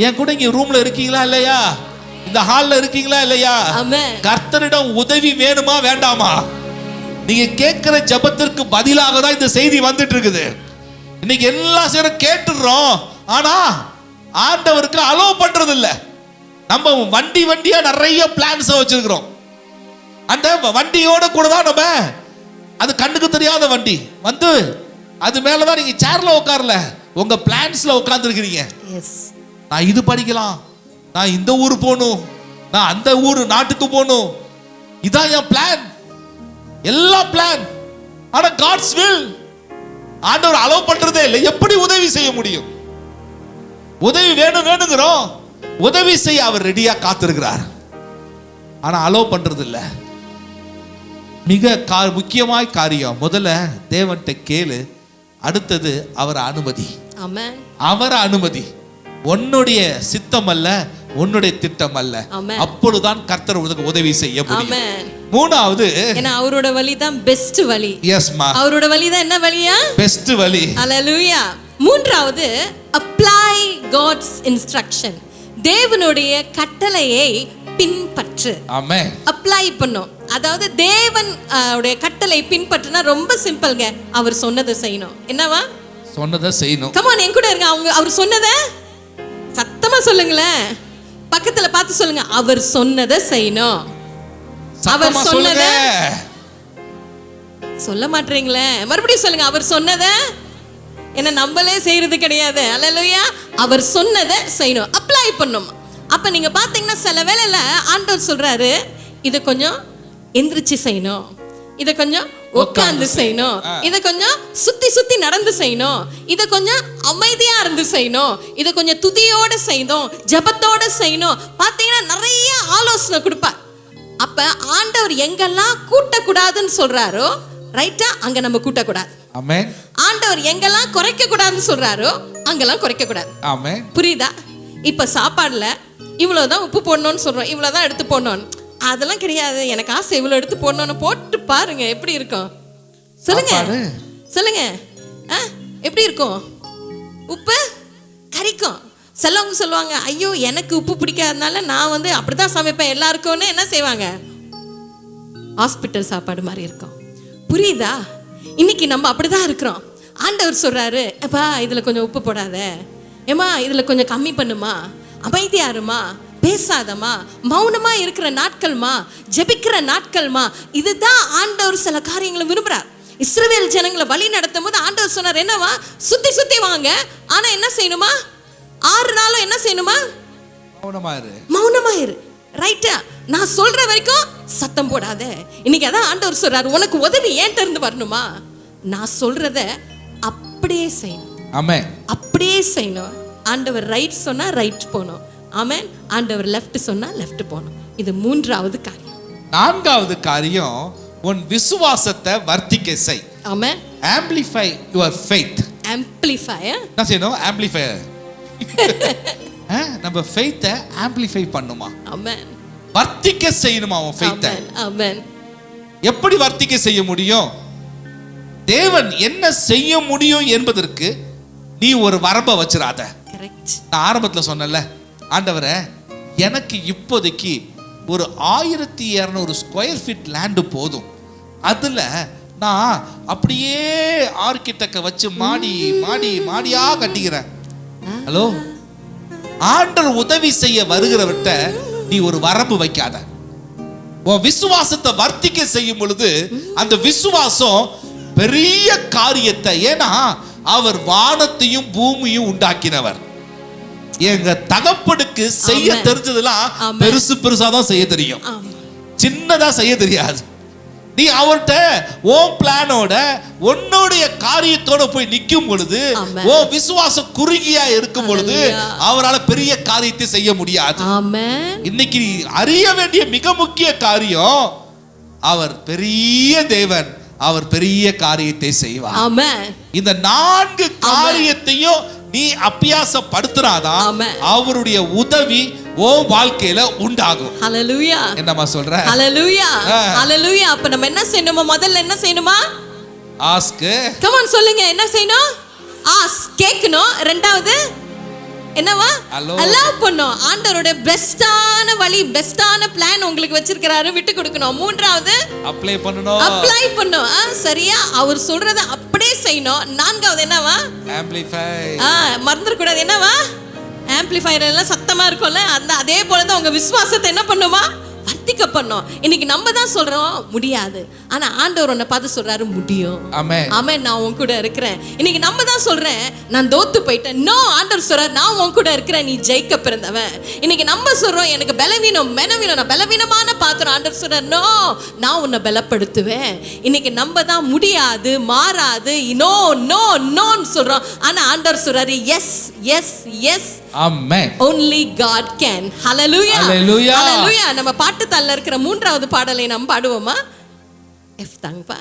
என் கூட இங்க ரூம்ல இருக்கீங்களா இல்லையா? இந்த ஹால்ல இருக்கீங்களா இல்லையா? கர்த்தரிடம் உதவி வேணுமா வேண்டாமா? நீங்க கேட்கிற ஜெபத்திற்கு பதிலாக தான் இந்த செய்தி வந்துட்டு இருக்குது. இன்னைக்கு எல்லா சேரும் கேட்டுறோம், ஆனா ஆண்டவருக்கு அலோ பண்றது இல்ல. நம்ம வண்டியா நிறைய பிளான்ஸ் வச்சிருக்கிறோம். அந்த வண்டியோட கூட தான் நம்ம, அது கண்ணுக்கு தெரியாத வண்டி வந்து அது மேலதான் நீங்க சேர்ல உட்காரல, உங்க பிளான்ஸ்ல உட்கார்ந்து இருக்கிறீங்க. நான் இது படிக்கலாம், நான் இந்த ஊர் போகணும், நான் அந்த ஊர் நாட்டுக்கு போகணும், இதான் என் பிளான், எல்லா பிளான். ஆனா காட்ஸ் வில் ஆண்டவர் அலோ பண்றதே இல்லை. எப்படி உதவி செய்ய முடியும்? உதவி வேணுங்கிறோம், உதவி செய்ய அவர் ரெடியா காத்திருக்கிறார், ஆனா அலோ பண்றது இல்லை. மிக முக்கியமாய் காரியம், முதல்ல தேவன்கிட்ட கேளு, அடுத்தது அவரை அனுமதி. அவரை அனுமதி. உன்னுடைய சித்தம் அல்ல, உன்னுடைய திட்டம் அல்ல. அப்பொழுதுதான் கர்த்தர் உனக்கு உதவி செய்ய முடியும். மூணாவது,
ஏன்னா அவரோட வழி தான் பெஸ்ட் வழி.
எஸ்மா,
அவரோட வழி தான் என்ன வழியா? பெஸ்ட் வழி. ஹalleluya. மூன்றாவது, apply God's instruction. தேவனுடைய கட்டளையை பின்பற்று. ஆமென். அப்ளை பண்ணும். அதாவது தேவன் உடைய கட்டளை பின்பற்றினா ரொம்ப சிம்பிள்ங்க. அவர் சொன்னதை செய்யணும். என்னவா?
சொன்னதை செய்யணும்.
கம் ஆன், என் கூட இருங்க. அவர் சொன்னதை சத்தமா சொல்லுங்களேன். பக்கத்துல பார்த்து சொல்லுங்க, அவர் சொன்னதை செய்யணும். அவர் சொன்னதை சொல்ல மாட்டீங்களே, மறுபடியும் சொல்லுங்க, அவர் சொன்னதை. என்ன நம்மளே செய்யறது கிடையாது. அல்லேலூயா. அவர் சொன்னதை செய்யணும், அப்ளை பண்ணும். அப்ப நீங்க பாத்தீங்கன்னா சில வேளையில ஆண்டவர் சொல்றாரு, இதை கொஞ்சம் எந்திரிச்சு செய்யணும், இதை கொஞ்சம் உட்கார்ந்து செய்யணும், இதை கொஞ்சம் சுத்தி நடந்து செய்யணும், இதை கொஞ்சம் அமைதியா இருந்து செய்யணும், இதை கொஞ்சம் துதியோட செய்யணும், ஜெபத்தோட செய்யணும். பாத்தீங்கன்னா நிறைய ஆலோசனை கொடுப்பார். அப்ப ஆண்டவர் எங்கெல்லாம் கூட்டக்கூடாதுன்னு சொல்றாரோ, ரைட்டா, அங்க நம்ம கூட்டக்கூடாது. ஆமென். ஆண்டவர் எங்கெல்லாம் குறைக்க கூடாதுன்னு சொல்றாரோ, அங்கெல்லாம் குறைக்க கூடாது. ஆமென். புரியுதா? இப்ப சாப்பாடுல இவ்வளவுதான் உப்பு போடணும்னு சொல்றோம், இவ்வளவுதான் எடுத்து போடணும், அதெல்லாம் கிடையாது. எனக்கு ஆசை இவ்வளவு எடுத்து போடணும்னு போட்டு பாருங்க, எப்படி இருக்கும் சொல்லுங்க, சொல்லுங்க, எப்படி இருக்கும்? உப்பு கரிக்கும். சிலவங்க சொல்லுவாங்க, ஐயோ எனக்கு உப்பு பிடிக்காதனால நான் அப்படிதான் சமைப்பேன் எல்லாருக்கும்னு. என்ன செய்வாங்க? ஹாஸ்பிட்டல் சாப்பாடு மாதிரி இருக்கும். புரியுதா? இன்னைக்கு நம்ம அப்படிதான் இருக்கிறோம். ஆண்டவர் சொல்றாரு, அப்பா இதுல கொஞ்சம் உப்பு போடாத, ஏமா இதுல கொஞ்சம் கம்மி பண்ணுமா, அமைதியா இருமா, பேசாதமா, மௌனமா இருக்கிற நாட்கள்மா, ஜெபிக்கிற நாட்கள்மா. இதுதான் ஆண்டவர் சில காரியங்களை விரும்புறார். இஸ்ரவேல் ஜனங்களை வழி நடத்தும் போது ஆண்டவர் சொன்னார், என்னவா? சுத்தி வாங்க, ஆனா என்ன செய்யணுமா? 6 நாளும் என்ன செய்யணுமா? மௌனமா இரு. ரைட்டா? நான் சொல்ற வரைக்கும் சத்தம் போடாத. இன்னைக்கு அதான் ஆண்டவர் சொல்றாரு, உனக்கு உதவி ஏன்ட்ட இருந்து வரணுமா? நான் சொல்றத அப்படியே செய்யணும். ஆமென். அப்படியே செய்யணும். ஆண்டவர் ரைட் சொன்னா ரைட் போகணும். ஆமென். ஆண்டவர் லெஃப்ட் சொன்னா லெஃப்ட் போகணும். இது மூன்றாவது காரியம். நான்காவது காரியம், உன் விசுவாசத்தை வர்த்திக்க செய். ஆமென். amplify your faith. amplify என்ன செய்யணும்? amplify. நம்ம faith-ஐ amplify பண்ணுமா? ஆமென். வர்த்திக்க செய்யணுமா உன் faith-ஐ? ஆமென். எப்படி வர்த்திக்க செய்ய முடியும்? தேவன் என்ன செய்ய முடியும் என்பதற்கு நீ ஒரு வரம்பை வச்சிராத. கரெக்ட். நான் ஆரம்பத்தில் சொன்னேன்ல, ஆண்டவரே எனக்கு இப்போதைக்கு ஒரு 1200 ஸ்கொயர் ஃபீட் லேண்டு போதும், அதுல நான் அப்படியே ஆர்கிடெக்ட வச்சு மாடியா கட்டிக்கிறேன். ஹலோ, ஆண்டவர் உதவி செய்ய வருகிறவர்கிட்ட நீ ஒரு வரம்பு வைக்காத. உன் விசுவாசத்தை வர்த்திக்க செய்யும் பொழுது அந்த விசுவாசம் பெரிய காரியத்தை, ஏன்னா அவர் வானத்தையும் பூமியும் உண்டாக்கினவர். எங்க தகப்பனுக்கு செய்ய தெரிஞ்சதெல்லாம் பெருசா தான் செய்ய தெரியும், சின்னதா செய்ய தெரியாது.
நீ அவர்கிட்ட உன் பிளானோட உன்னுடைய காரியத்தோட போய் நிற்கும் பொழுது, உன் விசுவாசம் குறுகியா இருக்கும் பொழுது அவரால் பெரிய காரியத்தை செய்ய முடியாது. இன்னைக்கு அறிய வேண்டிய மிக முக்கிய காரியம், அவர் பெரிய தேவன், அவர் பெரிய காரியத்தை செய்வார். இந்த 4 காரியத்தையும் நீ அபியாசப்படுத்துறாதான் அவருடைய உதவி ஓ வாழ்க்கையில உண்டாகும்.
ஹalleluya.
என்னமா சொல்ற?
ஹalleluya. ஹalleluya. அப்ப நம்ம என்ன செய்யணுமா? முதல்ல என்ன செய்யணுமா?
ஆஸ்க்.
கம் ஆன் சொல்லுங்க, என்ன செய்யணும்? ஆஸ்க், கேட்கணும். இரண்டாவது என்னவா? அலோவ் பண்ணணும். ஆண்டவரோட பெஸ்டான வழி, பெஸ்டான பிளான் உங்களுக்கு வச்சிருக்காரு, விட்டு கொடுக்கணும். மூன்றாவது
அப்ளை பண்ணணும்.
அப்ளை பண்ணணும். சரியா அவர் சொல்றத அப்படியே செய்யணும். நான்காவது என்னவா?
ஆம்ப்ளிஃபை.
மறந்துட கூடாது. என்னவா? ஆம்ப்ளிஃபையர் எல்லாம் சத்தமா இருக்கும்ல, அந்த அதே போல தான் உங்க விசுவாசத்தை என்ன பண்ணுமா? வர்த்திக்க பண்ணோம். இன்னைக்கு நம்ம தான் சொல்றோம் முடியாது, ஆனா ஆண்டவர் உன்னை பார்த்து சொல்றாரு முடியும்.
ஆமென்.
ஆமென். நான் உன் கூட இருக்கிறேன். இன்னைக்கு நம்ம தான் சொல்றேன் நான் தோத்து போயிட்டேன். நோ, ஆண்டவர் சொல்றாரு நான் உன் கூட இருக்கிறேன், நீ ஜெயிக்க பிறந்தவன். இன்னைக்கு நம்ம சொல்றோம் எனக்கு பலவீனம், நான் பலவீனமான பாத்திரம். ஆண்டவர் சொல்றாரு நோ, நான் உன்னை பலப்படுத்துவேன். இன்னைக்கு நம்ம தான் முடியாது, மாறாது, நோ நோ நோன்னு சொல்றோம். ஆனா ஆண்டவர் சொல்றாரு yes yes yes.
Amen.
only God can. hallelujah.
hallelujah.
hallelujah. நம்ம பாட்டு தல்ல இருக்கிற 3வது பாடலை நாம் பாடுவோமா? எஃப் தாங்கப்பா.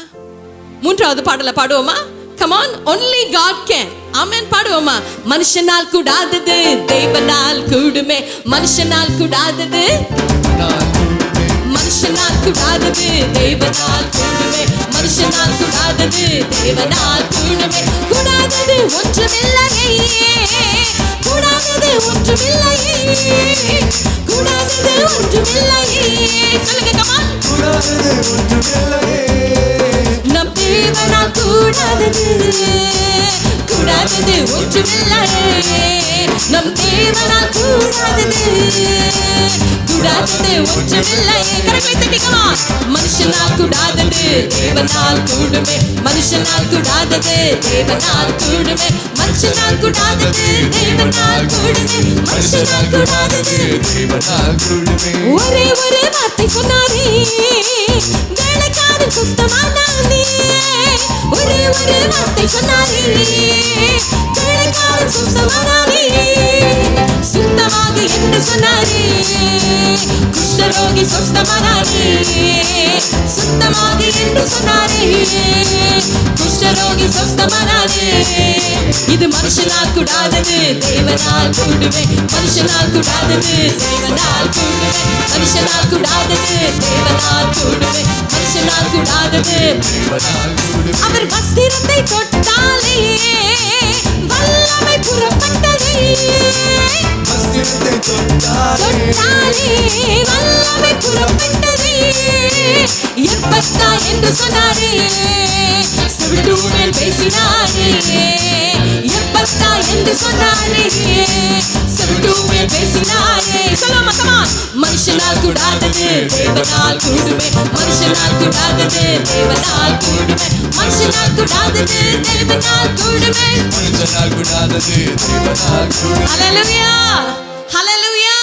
3வது பாடலை பாடுவோமா? come on, only God can. ஆமென். பாடுவோமா? மனுஷனால் கூடாதது தேவனால் கூடுமே, மனுஷனால் கூடாதது மனுஷனால் கூடாதது தேவனால் கூடுமே, மனுஷனால் கூடாதது தேவனால் கூடுமே. கூடாதது ஒன்றுமில்லையே, கூடாதது ஒன்றுமில்லையே, கூடாதது ஒன்றுமில்லையே. சொல்லுங்க கமான். கூடாதது ஒன்றுமில்லையே, நம் தேவனால் கூடாதது, கூடாதது ஒன்றுமில்லையே, நம் தேவனால் கூடாதது, கூடாதது ஒன்றுமில்லையே. கரங்களை தட்டிக்கமா. மனுஷனால் கூடாதது தேவனால் கூடுமே, மனுஷனால் கூடாதது தேவனால் கூடுமே, மனுஷனால் கூடாதது தேவனால் கூடுமே, மனுஷனால் கூடாதது தேவனால் கூடுமே. ஒரே ஒரு வார்த்தை சொன்னாரே வேலைக்காரன் சுத்தமானானே, ஒரே ஒரு வார்த்தை சொன்னாரே வேலைக்காரன் சுத்தமானானே, சுத்தமாக என்று சொன்னாரே குஷ்டரோகி சுத்தமானானே, சுத்தமாக என்று சொன்னாரே குஷ்டரோகி சுத்தமானானே. இது மனுஷனால் கூடாதது தேவனால் கூடுமே, மனுஷனால் கூடாதது தேவனால் கூடுமே, மனுஷனால் கூடாதது தேவனால் கூடுமே, மனுஷனால் கூடாதது தேவனால் கூடுமே. அவர் வஸ்திரத்தை தொட்டாலே வல்லமை புறப்பட்டதே, வஸ்திரத்தை தொட்டாலே வல்லமை புறப்பட்டதே. எப்பத்தா என்று சொன்னாரே சுடு மேல் பேசினாரே, எப்பத்தா என்று சொன்னாரே சுடு மேல் பேசினாரே. சொல்லுமா கமான். மனுஷனால் கூடாதது தேவனால் கூடுமே, மனுஷனால் கூடாதது தேவனால் கூடுமே, மனுஷனால் கூடாதது தேவனால் கூடுமே, மனுஷனால் கூடாதது தேவனால் கூடுமே. ஹalleluya. ஹalleluya.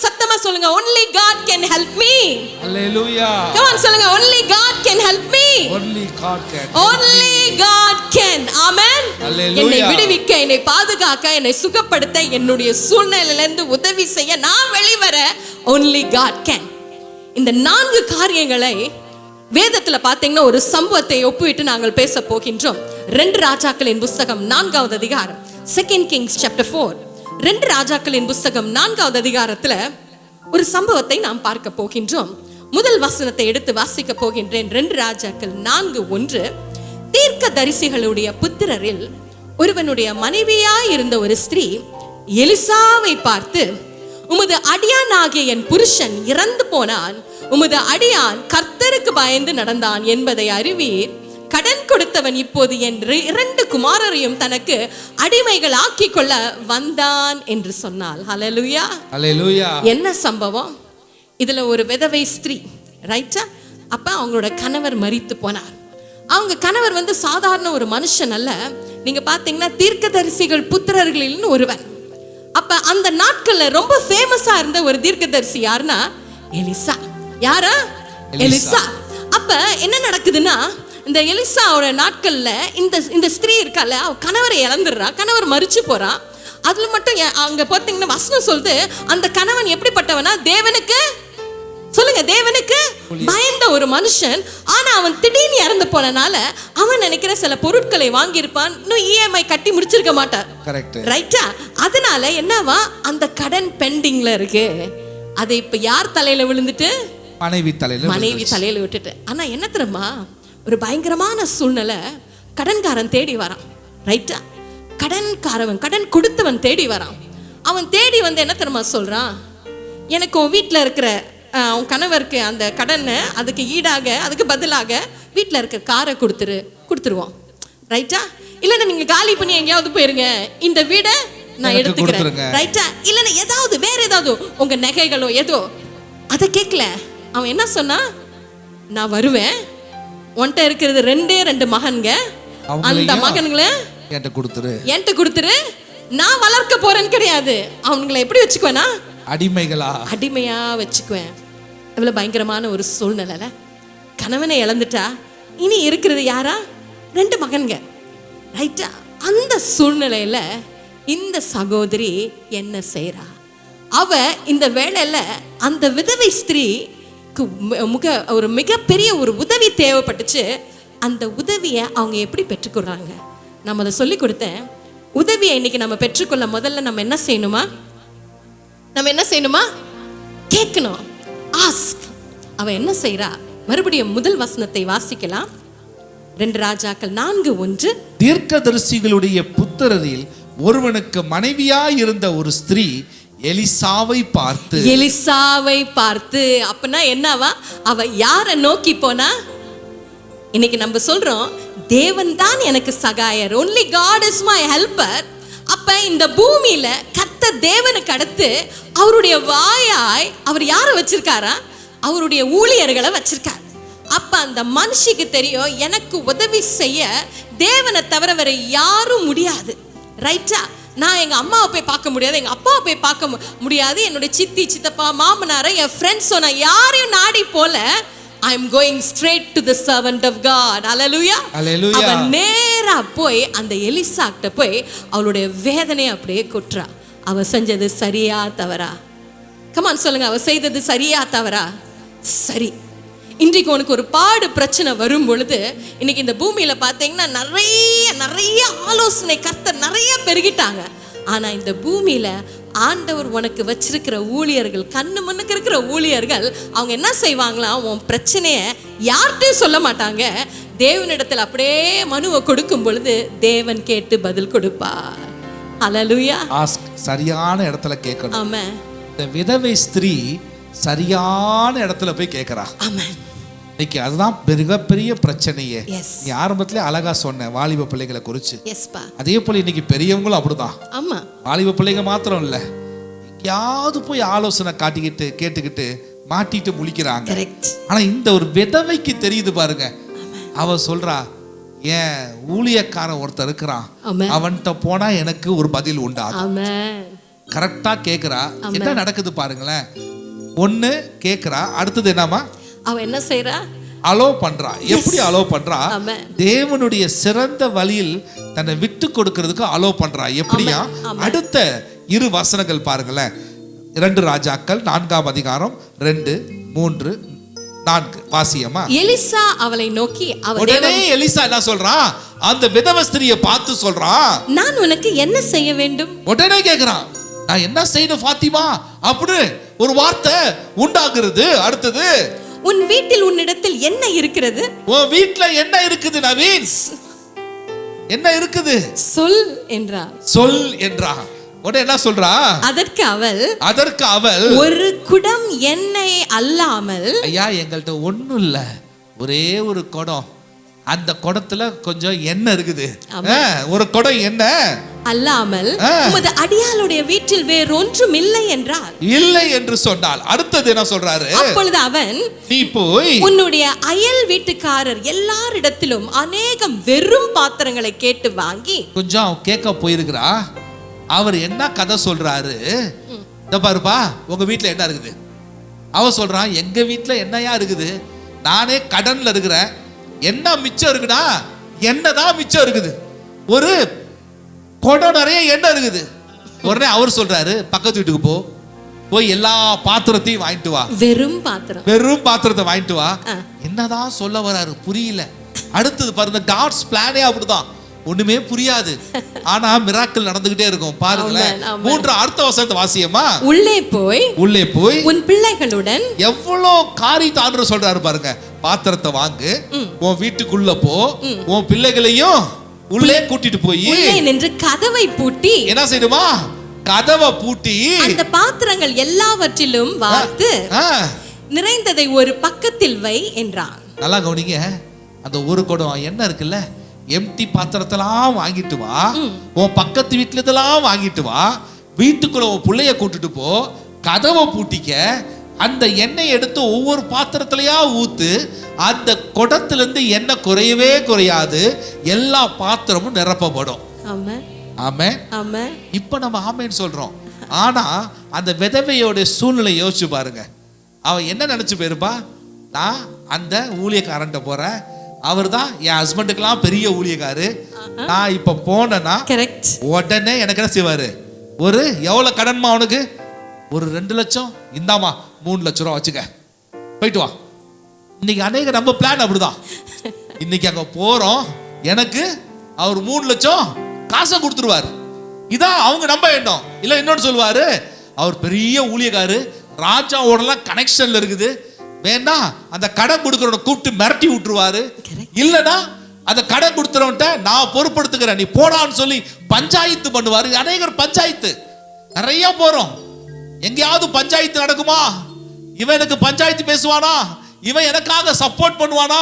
சத்தமா சொல்லுங்க only God can help me.
Hallelujah.
Come on சொல்லுங்க only God can help me.
Only God can.
Only God can. Amen.
Hallelujah.
என்னை விடுவிக்க, என்னை பாதுகாக்க, என்னை சுகப்படுத்த, என்னுடைய சூழ்நிலையிலிருந்து உதவி செய்ய, நான் வெளிவர only God can. இந்த 4 காரியங்களை வேதத்துல பாத்தீங்கன்னா ஒரு சம்பவத்தை ஒப்பிட்டு நாங்கள் பேச போகின்றோம். 2 ராஜாக்களின் புத்தகம் 4வது அதிகாரம், 2 Kings chapter 4. 2 ராஜாக்களின் புத்தகம் 4வது அதிகாரத்துல ஒரு சம்பவத்தை நாம் பார்க்க போகின்றோம். முதல் வசனத்தை எடுத்து வாசிக்க போகின்றேன். 2 ராஜாக்கள் 4:1. தீர்க்கதரிசிகளுடைய புத்திரரில் ஒருவனுடைய மனைவியாய் இருந்த ஒரு ஸ்திரீ எலிசாவை பார்த்து, உமது அடியானாகிய என் புருஷன் இறந்து போனான், உமது அடியான் கர்த்தருக்கு பயந்து நடந்தான் என்பதை அறிவீர். கடன் கொடுத்தவன் இப்போது என் 2 குமாரரையும் தனக்கு அடிமைகள் ஆக்கிக் கொள்ள வந்தான் என்று சொன்னாள். ஹalleluya.
ஹalleluya.
என்ன சம்பவம்? இதுல ஒரு விதவை ஸ்திரீ, ரைட்டா? அப்ப அவங்களோட கணவர் மரித்து போனார். அவங்க கணவர் சாதாரண ஒரு மனுஷன் அல்ல. நீங்க பாத்தீங்கன்னா தீர்க்கதரிசிகள் புத்திரர்களில் ஒருவன். அப்ப அந்த நாட்கள்ல ரொம்ப ஃபேமஸா இருந்த ஒரு தீர்க்கதரிசி யாருன்னா எலிசா. யாரா? எலிசா. அப்ப என்ன நடக்குதுன்னா, இந்த எலிசாவோட நாட்கள்ல இந்த ஸ்திரீ இருக்கால, அவ கணவரை இழந்துடுறா, கணவர் மரிச்சு போறா. அதுல மட்டும் அங்க பார்த்தீங்கன்னா வசனம் சொல்லுது, அந்த கணவன் எப்படிப்பட்டவனா, தேவனுக்கு சொல்லுங்க, தேவனுக்கு பயந்த ஒரு மனுஷன். ஆனா அவன் திடீர்னு இறந்து போனனால அவன் நினைக்கிற சில பொருட்களை வாங்கியிருப்பான், இன்னும் இஎம்ஐ கட்டி முடிச்சிருக்க மாட்டான். ரைட்டா? அதனால என்னவா, அந்த கடன் பெண்டிங்ல இருக்கு. அதை இப்ப யார் தலையில விழுந்துட்டு? மனைவி தலையில விட்டுட்டு. ஆனா என்ன தெரியுமா, ஒரு பயங்கரமான சூழ்நிலை. கடன்காரன் தேடி வரான். ரைட்டா? கடன் கொடுத்தவன் தேடி வரான். அவன் தேடி வந்து என்ன தெரியுமா சொல்றான், எனக்கு உன் வீட்டில் இருக்கிற உன் கணவருக்கு அந்த கடனை அதுக்கு ஈடாக, அதுக்கு பதிலாக வீட்டில் இருக்க காரை கொடுத்துருவோம். ரைட்டா? இல்லைன்னா நீங்க காலி பண்ணி எங்கேயாவது போயிருங்க, இந்த வீடை நான் எடுத்துக்கிறேன். ரைட்டா? இல்லைன்னா ஏதாவது வேற ஏதாவது உங்க நகைகளோ ஏதோ. அதை கேட்கல. அவன் என்ன சொன்னா, நான் வருவேன், உன்கிட்ட இருக்கிறது 2 மகன்க, அந்த மகன்களை என்கிட்ட கொடுத்துரு, நான் வளர்க்க போறேன்னு கிடையாது. அவங்களை எப்படி வச்சுக்குவேனா, அடிமையா வச்சுக்குவேன். எவ்வளவு பயங்கரமான ஒரு சூழ்நிலை. கணவனை இழந்துட்டா, இனி இருக்கிறது யாரா, 2 மகன்க. ரைட்டா? அந்த சூழ்நிலையில இந்த சகோதரி என்ன செய்யறா, அவ இந்த வேளையில அந்த விதவை ஸ்திரீக்கு ஒரு மிகப்பெரிய ஒரு உதவி தேவைப்பட்டுச்சு. அந்த உதவியை அவங்க எப்படி பெற்றுக்கொள்றாங்க, நம்ம அதை சொல்லி கொடுத்தேன். உதவியை இன்னைக்கு நம்ம பெற்றுக்கொள்ள முதல்ல நம்ம என்ன செய்யணுமா, கேட்கணும். ஆஸ்க். அவ என்ன செய்யறா, மறுபடியும் முதல் வசனத்தை வாசிக்கலாம். 2 ராஜாக்கள் 4:1.
தீர்க்கதரிசிகளுடைய புத்திரரில் ஒருவனுக்கு மனைவியாய் இருந்த ஒரு ஸ்திரீ எலிசாவை பார்த்து, அப்பனா என்னவா, அவ யாரை நோக்கி போனா, இன்னைக்கு நம்ம சொல்றோம், தேவன் தான் எனக்கு சகாயர், only God is my helper. அப்ப இந்த பூமியில கர்த்தர் தேவனுக்கு அடுத்து அவருடைய வாயாய் அவர் யாரை வச்சிருக்காரா, அவருடைய ஊழியர்களை வச்சிருக்கார். அப்ப அந்த மனுஷிக்கு தெரியும், எனக்கு உதவி செய்ய தேவனை தவிர வேற யாரும் முடியாது. ரைட்டா? நான் எங்க அம்மாவை போய் பார்க்க முடியாது, எங்க அப்பாவை போய் பார்க்க முடியாது, என்னுடைய சித்தி சித்தப்பா மாமனாரை என் ஃப்ரெண்ட்ஸோ நான் யாரையும் நாடி போல. I am going straight to the servant of God. Hallelujah. அவ நேரா போய் அந்த எலிசா கிட்ட போய் அவளுடைய வேதனையை அப்படியே கொட்டுறா. அவ செஞ்சது சரியா தவறா? கமான் சொல்லுங்க, அவ செய்தது சரியா தவறா? சரி. இன்றைக்கு உனக்கு ஒரு பிரச்சனை வரும் பொழுது, இன்னைக்கு இந்த பூமியில பார்த்தீங்கன்னா நிறைய ஆலோசனை கர்த்தர் நிறைய பெருகிட்டாங்க. ஆனா இந்த பூமியில ஆண்டவர் உனக்கு வச்சிருக்கிற ஊழியர்கள், கண்ணு முன்னுக்கு இருக்கிற ஊழியர்கள், அவங்க என்ன செய்வாங்களாம், உன் பிரச்சனைய யார்கிட்டையும் சொல்ல மாட்டாங்க. தேவனிடத்தில் அப்படியே மனுவை கொடுக்கும் பொழுது தேவன் கேட்டு பதில் கொடுப்பார். ஹல்லேலூயா. ஆஸ்க். சரியான இடத்துல கேட்கணும். ஆமென். இந்த விதவை ஸ்திரீ சரியான இடத்துல போய் கேட்கிறா. ஆமென். இன்னைக்கு அதுதான் மிகப்பெரிய பிரச்சனையே. நீ ஆரம்பத்திலே அழகா சொன்ன வாலிப பிள்ளைகளை குறிச்சு. அதே போல இன்னைக்கு பெரியவங்களும் அப்படிதான். ஆமா. வாலிப பிள்ளைங்க மாத்திரம் இல்ல, எங்கேயாவது போய் ஆலோசனை கேட்டுக்கிட்டு மாட்டிட்டு முழிக்கிறாங்க. ஆனா இந்த ஒரு விதவைக்கு தெரியுது பாருங்க, அவ சொல்றா, ஏன் ஊழியக்காரன் ஒருத்தர் இருக்கிறான், அவன்கிட்ட போனா எனக்கு ஒரு பதில் உண்டாகும். கரெக்டா கேக்குறா. என்ன நடக்குது பாருங்களேன். ஒண்ணு கேக்குறா, அடுத்தது என்னமா, அவ என்ன செய்றா, அலோ பண்றா. எப்படி அலோ பண்றா, தேவனுடைய சிறந்த வழியில் தன்னை விட்டு கொடுக்கிறதுக்கு அலோ பண்றா. எப்படியா, அடுத்த 2 வசனங்கள் பாருங்களேன். 2 ராஜாக்கள் 4ஆம் அதிகாரம் 2, 3, 4 வாசியமா. எலிசா அவளை நோக்கி, உடனே எலிசா என்ன சொல்றா, அந்த விதவை ஸ்திரியை பார்த்து சொல்றா, நான் உனக்கு என்ன செய்ய வேண்டும். உடனே கேக்குறான், நான் என்ன செய்யணும் ஃபாத்திமா அப்படி ஒரு வார்த்தை உண்டாகிறது. அடுத்தது, உன் வீட்டில் உன்னிடத்தில் என்ன இருக்கிறது, உன் வீட்ல என்ன இருக்குது நவீன், என்ன இருக்குது சொல் என்றா. உடனே என்ன சொல்றா, அதற்கு அவள் ஒரு குடம் எண்ணெய் அல்லாமல், ஐயா எங்கள்கிட்ட ஒண்ணும் இல்ல, ஒரே ஒரு குடம், அந்த குடத்துல கொஞ்சம் எண்ணெய் இருக்குது, ஒரு குடம் எண்ணெய் அல்லாமல் உமது அடியாளுடைய வீட்டில் வேறொன்றும் இல்லை என்றார். இல்லை என்று சொன்னால் அடுத்தது என்ன சொல்றாரு, அப்பொழுது அவன், நீ போய் உன்னுடைய அயல் வீட்டுக்காரர் எல்லாரிடத்திலும் அநேகம் வெறும் பாத்திரங்களை கேட்டு வாங்கி. கொஞ்சம் கேட்க போயிருக்கிறா. அவர் என்ன கதை சொல்றாரு, இந்த பாருப்பா உங்க வீட்டுல என்ன இருக்குது. அவ சொல்றான், எங்க வீட்டுல என்னையா இருக்குது, நானே கடன்ல இருக்கிறேன், என்ன மிச்சம் இருக்குன்னா எண்ணெய் தான் மிச்சம் இருக்குது, ஒரு குடம் நிறைய எண்ணெய் இருக்குது. உடனே அவர் சொல்றாரு, பக்கத்து வீட்டுக்கு போய் எல்லா பாத்திரத்தையும் வாங்கிட்டு வா, வெறும் பாத்திரத்தை வாங்கிட்டு வா. என்னதான் சொல்ல வராரு புரியல. அடுத்தது பாருங்க, காட்ஸ் பிளானே அப்படிதான், ஒண்ணுமே புரியாது, ஆனா மிராக்கிள் நடந்துகிட்டே இருக்கும். பாருங்களேன், அடுத்த வசனத்தை வாசியமா. உள்ளே போய் உன் பிள்ளைகளுடன் எவ்வளவு காரியத்தை ஆண்டவர் சொல்றாரு பாருங்க. பாத்திரத்தை வாங்கு, உன் வீட்டுக்குள்ள போ, உன் பிள்ளைகளையும் உள்ளே கூட்டிட்டு போய் நின்று கதவை பூட்டி என்ன செய்யுமா, கதவை பூட்டி அந்த பாத்திரங்கள் எல்லாவற்றிலும் வார்த்து நிறைந்ததை ஒரு பக்கத்தில் வை என்றான். நல்லா கவனிங்க, அந்த ஒரு குடம் என்ன இருக்குல்ல, எம்டி பாத்திரத்தெல்லாம் வாங்கிட்டு வா, உன் பக்கத்து வீட்டுல இதெல்லாம் வாங்கிட்டு வா, வீட்டுக்குள்ள உன் பிள்ளைய கூட்டிட்டு போ, கதவை பூட்டிக்க, அந்த எண்ணெய் எடுத்து ஒவ்வொரு பாத்திரத்திலையா ஊத்து, அந்த குடத்துல இருந்து எண்ணெய் குறையவே குறையாது, எல்லா பாத்திரமும் நிரப்பப்படும். ஆமென். இப்ப நம்ம ஆமென் சொல்றோம். ஆனா அந்த விதவையோட சூழ்நிலை யோசிச்சு பாருங்க. அவன் என்ன நினைச்சு போயிருப்பா, நான் அந்த ஊழியக்காரன்ட்ட போறேன், அவர் தான் என் ஹஸ்பண்டுக்கெல்லாம் பெரிய ஊழியக்காரு, நான் இப்ப போனேன்னா உடனே எனக்கு என்ன செய்வாரு, ஒரு எவ்வளவு கடன்மா அவனுக்கு, ஒரு 2 லட்சம், இந்தாமா 3 லட்சம் ரூபா வச்சுக்க, போயிட்டு வா. இன்னைக்கு அநேக நம்ம பிளான் அப்படிதான். இன்னைக்கு அங்க போறோம், எனக்கு அவர் 3 லட்சம் காசை கொடுத்துருவாரு, இதான் அவங்க நம்ப வேண்டும். இல்ல இன்னொன்னு சொல்லுவாரு, அவர் பெரிய ஊழியக்காரு, ராஜாவோடலாம் கனெக்ஷன்ல இருக்குது, வேணா அந்த கடன் கொடுக்கறவனை கூப்பிட்டு மிரட்டி விட்டுருவாரு, இல்லனா அந்த கடன் கொடுத்துறவன்ட்ட நான் பொறுப்படுத்துக்கிறேன் நீ போடான்னு சொல்லி பஞ்சாயத்து பண்ணுவாரு. அநேகர் பஞ்சாயத்து நிறைய போறோம், எங்கேயாவது பஞ்சாயத்து நடக்குமா, இவன் எனக்கு பஞ்சாயத்து பேசுவானா, இவன் எனக்காக சப்போர்ட் பண்ணுவானா.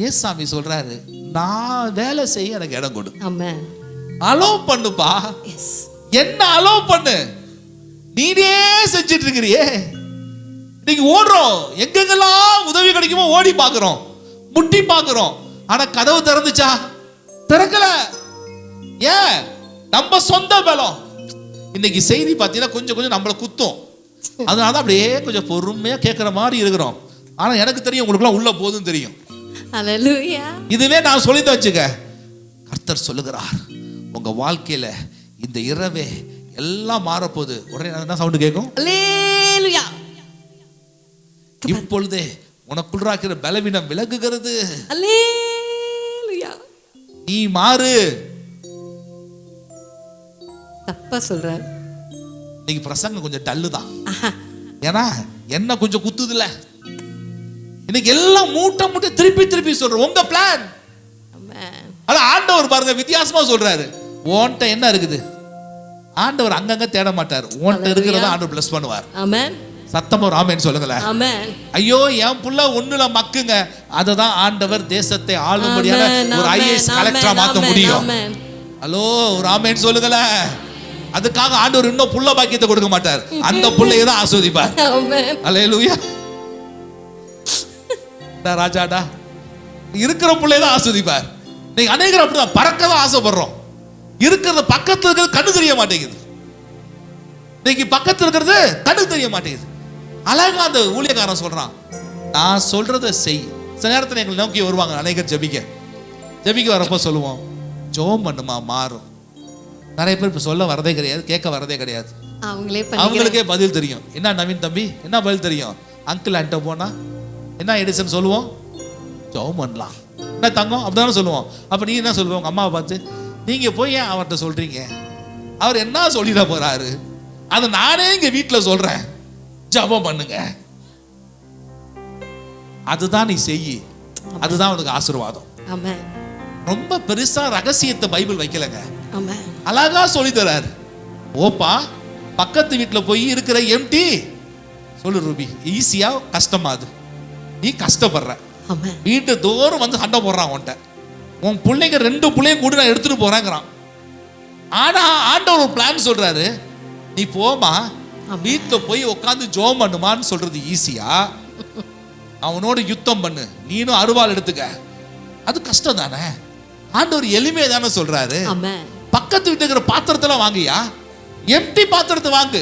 ஏசாமி சொல்றாரு, நான் வேலை செய்ய எனக்கு இடம் கொடு, அலோவ் பண்ணுப்பா, என்ன அலோவ் பண்ணு, நீனே செஞ்சிட்டு இருக்கிறியே. நீங்க ஓடுறோம், எங்கெங்கெல்லாம் உதவி கிடைக்குமோ ஓடி பாக்குறோம், முட்டி பாக்குறோம், ஆனா கதவு திறந்துச்சா, திறக்கல. ஏன்? நம்ம சொந்த பலம். இன்னைக்கு செய்தி பார்த்தீங்கன்னா கொஞ்சம் நம்மளை குத்தும், அதனால அப்படியே கொஞ்சம் பொறுமையா கேட்கிற மாதிரி இருக்கிறோம். ஆனா எனக்கு தெரியும் உங்களுக்குலாம் உள்ள போதும் தெரியும். ஹல்லேலூயா. இதுவே நான் சொல்லி வச்சுக்க, கர்த்தர் சொல்லுகிறார், உங்க வாழ்க்கையில இந்த இரவே எல்லாம் மாறப்போகுது. உடனே என்ன சவுண்ட் கேட்கும், ஹல்லேலூயா. இப்பொழுதே உனக்குள் இருக்கிற பலவீனம் விலகுகிறது, ஹல்லேலூயா. நீ மாறு. தப்பா சொல்றார். இன்னைக்கு பிரசங்கம் கொஞ்சம் டல்லு தான், ஏன்னா என்ன கொஞ்சம் குத்துதுல. இன்னைக்கு எல்லாம் மூட்டை திருப்பி சொல்றோம் உங்க பிளான். ஆனா ஆண்டவர் பாருங்க வித்தியாசமா சொல்றாரு, உன்கிட்ட என்ன இருக்குது, ஆண்டவர் அங்கங்க தேட மாட்டார், உன்கிட்ட இருக்கிறத ஆண்டவர் பிளஸ் பண்ணுவார். ஆமென். சத்தமா ஒரு ஆமென் சொல்லுங்களேன். ஆமென். ஐயோ என் புள்ள ஒண்ணுல மக்குங்க, அததான் ஆண்டவர் தேசத்தை ஆளும்படியான ஒரு ஐஏஎஸ் கலெக்டரா மாத்த முடியும். ஹலோ ஒரு ஆமென் சொல்லுங்களேன். அதுக்காக ஆண்டவர் இன்னும் புள்ள பாக்கியத்தை கொடுக்க மாட்டார், அந்த புள்ளையை தான் ஆசீர்வதிப்பார். ஆமென். ஹல்லேலூயா. ராஜாடா இருக்கிற புள்ளையை தான் ஆசீர்வதிப்பார். நீங்க அநேகர் அப்படிதான் பறக்க தான் ஆசைப்படுறோம், இருக்கிறது பக்கத்துல இருக்கிறது கண்ணு தெரிய மாட்டேங்குது. இன்னைக்கு பக்கத்துல இருக்கிறது கண்ணு தெரிய மாட்டேங்குது. அழகா அந்த ஊழியக்காரன் சொல்றான், நான் சொல்றதை செய். சில நேரத்தில் எங்களை நோக்கி வருவாங்க அநேகர் ஜெபிக்க வரப்போ சொல்லுவோம், ஜெபம் பண்ணுமா மாறும். நிறைய பேர் இப்ப சொல்ல வரதே கிடையாது, கேட்க வரதே கிடையாது, அவங்களுக்கே பதில் தெரியும். என்ன நவீன் தம்பி என்ன பதில் தெரியும், அங்கிள் ஆண்ட போனா என்ன எடிசன் சொல்லுவோம், ஜெபம் பண்ணலாம். என்ன தங்கம் அப்படிதானே சொல்லுவோம். அப்ப நீ என்ன சொல்லுவோம், உங்க அம்மாவை பார்த்து நீங்க போய் ஏன் அவர்கிட்ட சொல்றீங்க, அவர் என்ன சொல்லிட போறாரு, அதை நானே இங்க வீட்டுல சொல்றேன், ஜெபம் பண்ணுங்க. அதுதான் நீ செய்யி, அதுதான் உனக்கு ஆசீர்வாதம். ரொம்ப பெருசா ரகசியத்தை பைபிள் வைக்கலங்க, அழகா சொல்லி தராரு. ஓப்பா பக்கத்து வீட்டுல போய் இருக்கிற எம்டி சொல்லு ரூபி, ஈஸியா கஷ்டமா, அது நீ கஷ்டப்படுற, வீட்டு தோறும் வந்து சண்டை போடுறான் உன்கிட்ட, உன் பிள்ளைங்க 2 பிள்ளைங்க கூட நான் எடுத்துட்டு போறேங்கிறான். ஆனா ஆண்டவர் ஒரு பிளான் சொல்றாரு, நீ போமா வீட்டுல போய் உட்காந்து ஜெபம் பண்ணுமான்னு சொல்றது ஈஸியா, அவனோட யுத்தம் பண்ணு, நீனும் அருவாள் எடுத்துக்க, அது கஷ்டம் தானே. ஆண்டவர் எளிமையா தானே சொல்றாரு. பக்கத்து வீட்டு இருக்கிற பாத்திரத்துல வாங்கியா, எம்டி பாத்திரத்தை வாங்கு,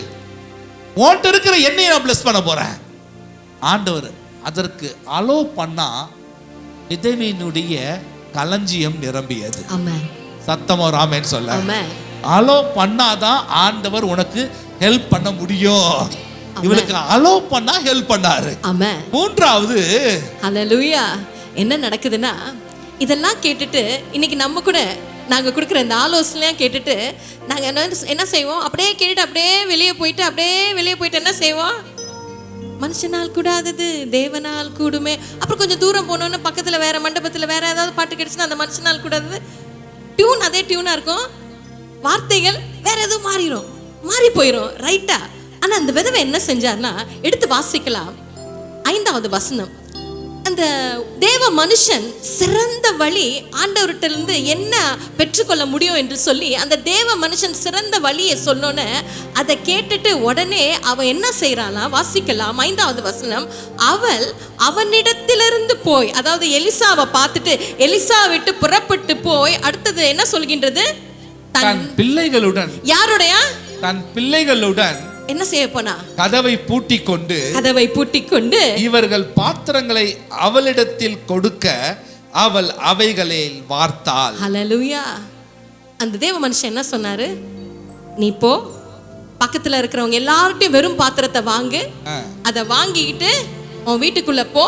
உன்கிட்ட இருக்கிற எண்ணெயை நான் பிளஸ் பண்ண போறேன். ஆண்டவர் அதற்கு அலோ பண்ணா விதவையினுடைய களஞ்சியம் நிரம்பியது.
ஆமென்.
சத்தமா ஒரு ஆமென் சொல்ல.
ஆமென்.
அலோ பண்ணாதான் ஆண்டவர் உனக்கு ஹெல்ப் பண்ண முடியும். இவளுக்கு அலோ பண்ணா ஹெல்ப் பண்ணாரு.
ஆமென்.
மூன்றாவது
ஹல்லேலூயா. என்ன நடக்குதுன்னா, இதெல்லாம் கேட்டுட்டு இன்னைக்கு நம்ம கூட நாங்க கொடுக்குற இந்த ஆலோசனைலாம் கேட்டுட்டு நாங்க என்ன செய்வோம்? அப்படியே கேட்டுட்டு அப்படியே வெளியே போயிட்டு என்ன செய்வோம்? மனுஷனால் கூடாதது தேவனால் கூடுமே. அப்புறம் கொஞ்சம் தூரம் போனோன்னு பக்கத்துல வேற மண்டபத்துல வேற ஏதாவது பாட்டு கிடைச்சுன்னா அந்த மனுஷனால் கூடாதது டியூன் அதே டியூனா இருக்கும், வார்த்தைகள் வேற எதுவும் மாறி போயிடும். ரைட்டா? ஆனா அந்த விதவை என்ன செஞ்சார்னா, எடுத்து வாசிக்கலாம் 5வது வசனம். அந்த தேவ மனுஷன் சிறந்த வழி ஆண்டவர்கிட்ட இருந்து என்ன பெற்றுக்கொள்ள முடியும் என்று சொல்லி அந்த தேவ மனுஷன் சிறந்த வழியை சொன்னோன்னு அதை கேட்டுட்டு உடனே அவ என்ன செய்யறாளா? வாசிக்கலாம் 5வது வசனம். அவள் அவனிடத்திலிருந்து போய், அதாவது எலிசாவை பார்த்துட்டு எலிசா விட்டு புறப்பட்டு போய் அடுத்தது என்ன சொல்கின்றது?
தன் பிள்ளைகளுடன்,
யாருடைய?
தன் பிள்ளைகளுடன்
என்ன செய்ய போனா?
கதவை பூட்டிக் கொண்டு இவர்கள் பாத்திரங்களை அவளிடத்தில் கொடுக்க அவள் அவைகளில் வார்த்தாள்.
ஹல்லேலூயா. அந்த தேவ மனுஷன் என்ன சொன்னாரு? நீ போ, பக்கத்துல இருக்கிறவங்க எல்லார்ட்டையும் வெறும் பாத்திரத்தை வாங்கு, அதை வாங்கிக்கிட்டு உன் வீட்டுக்குள்ள போ.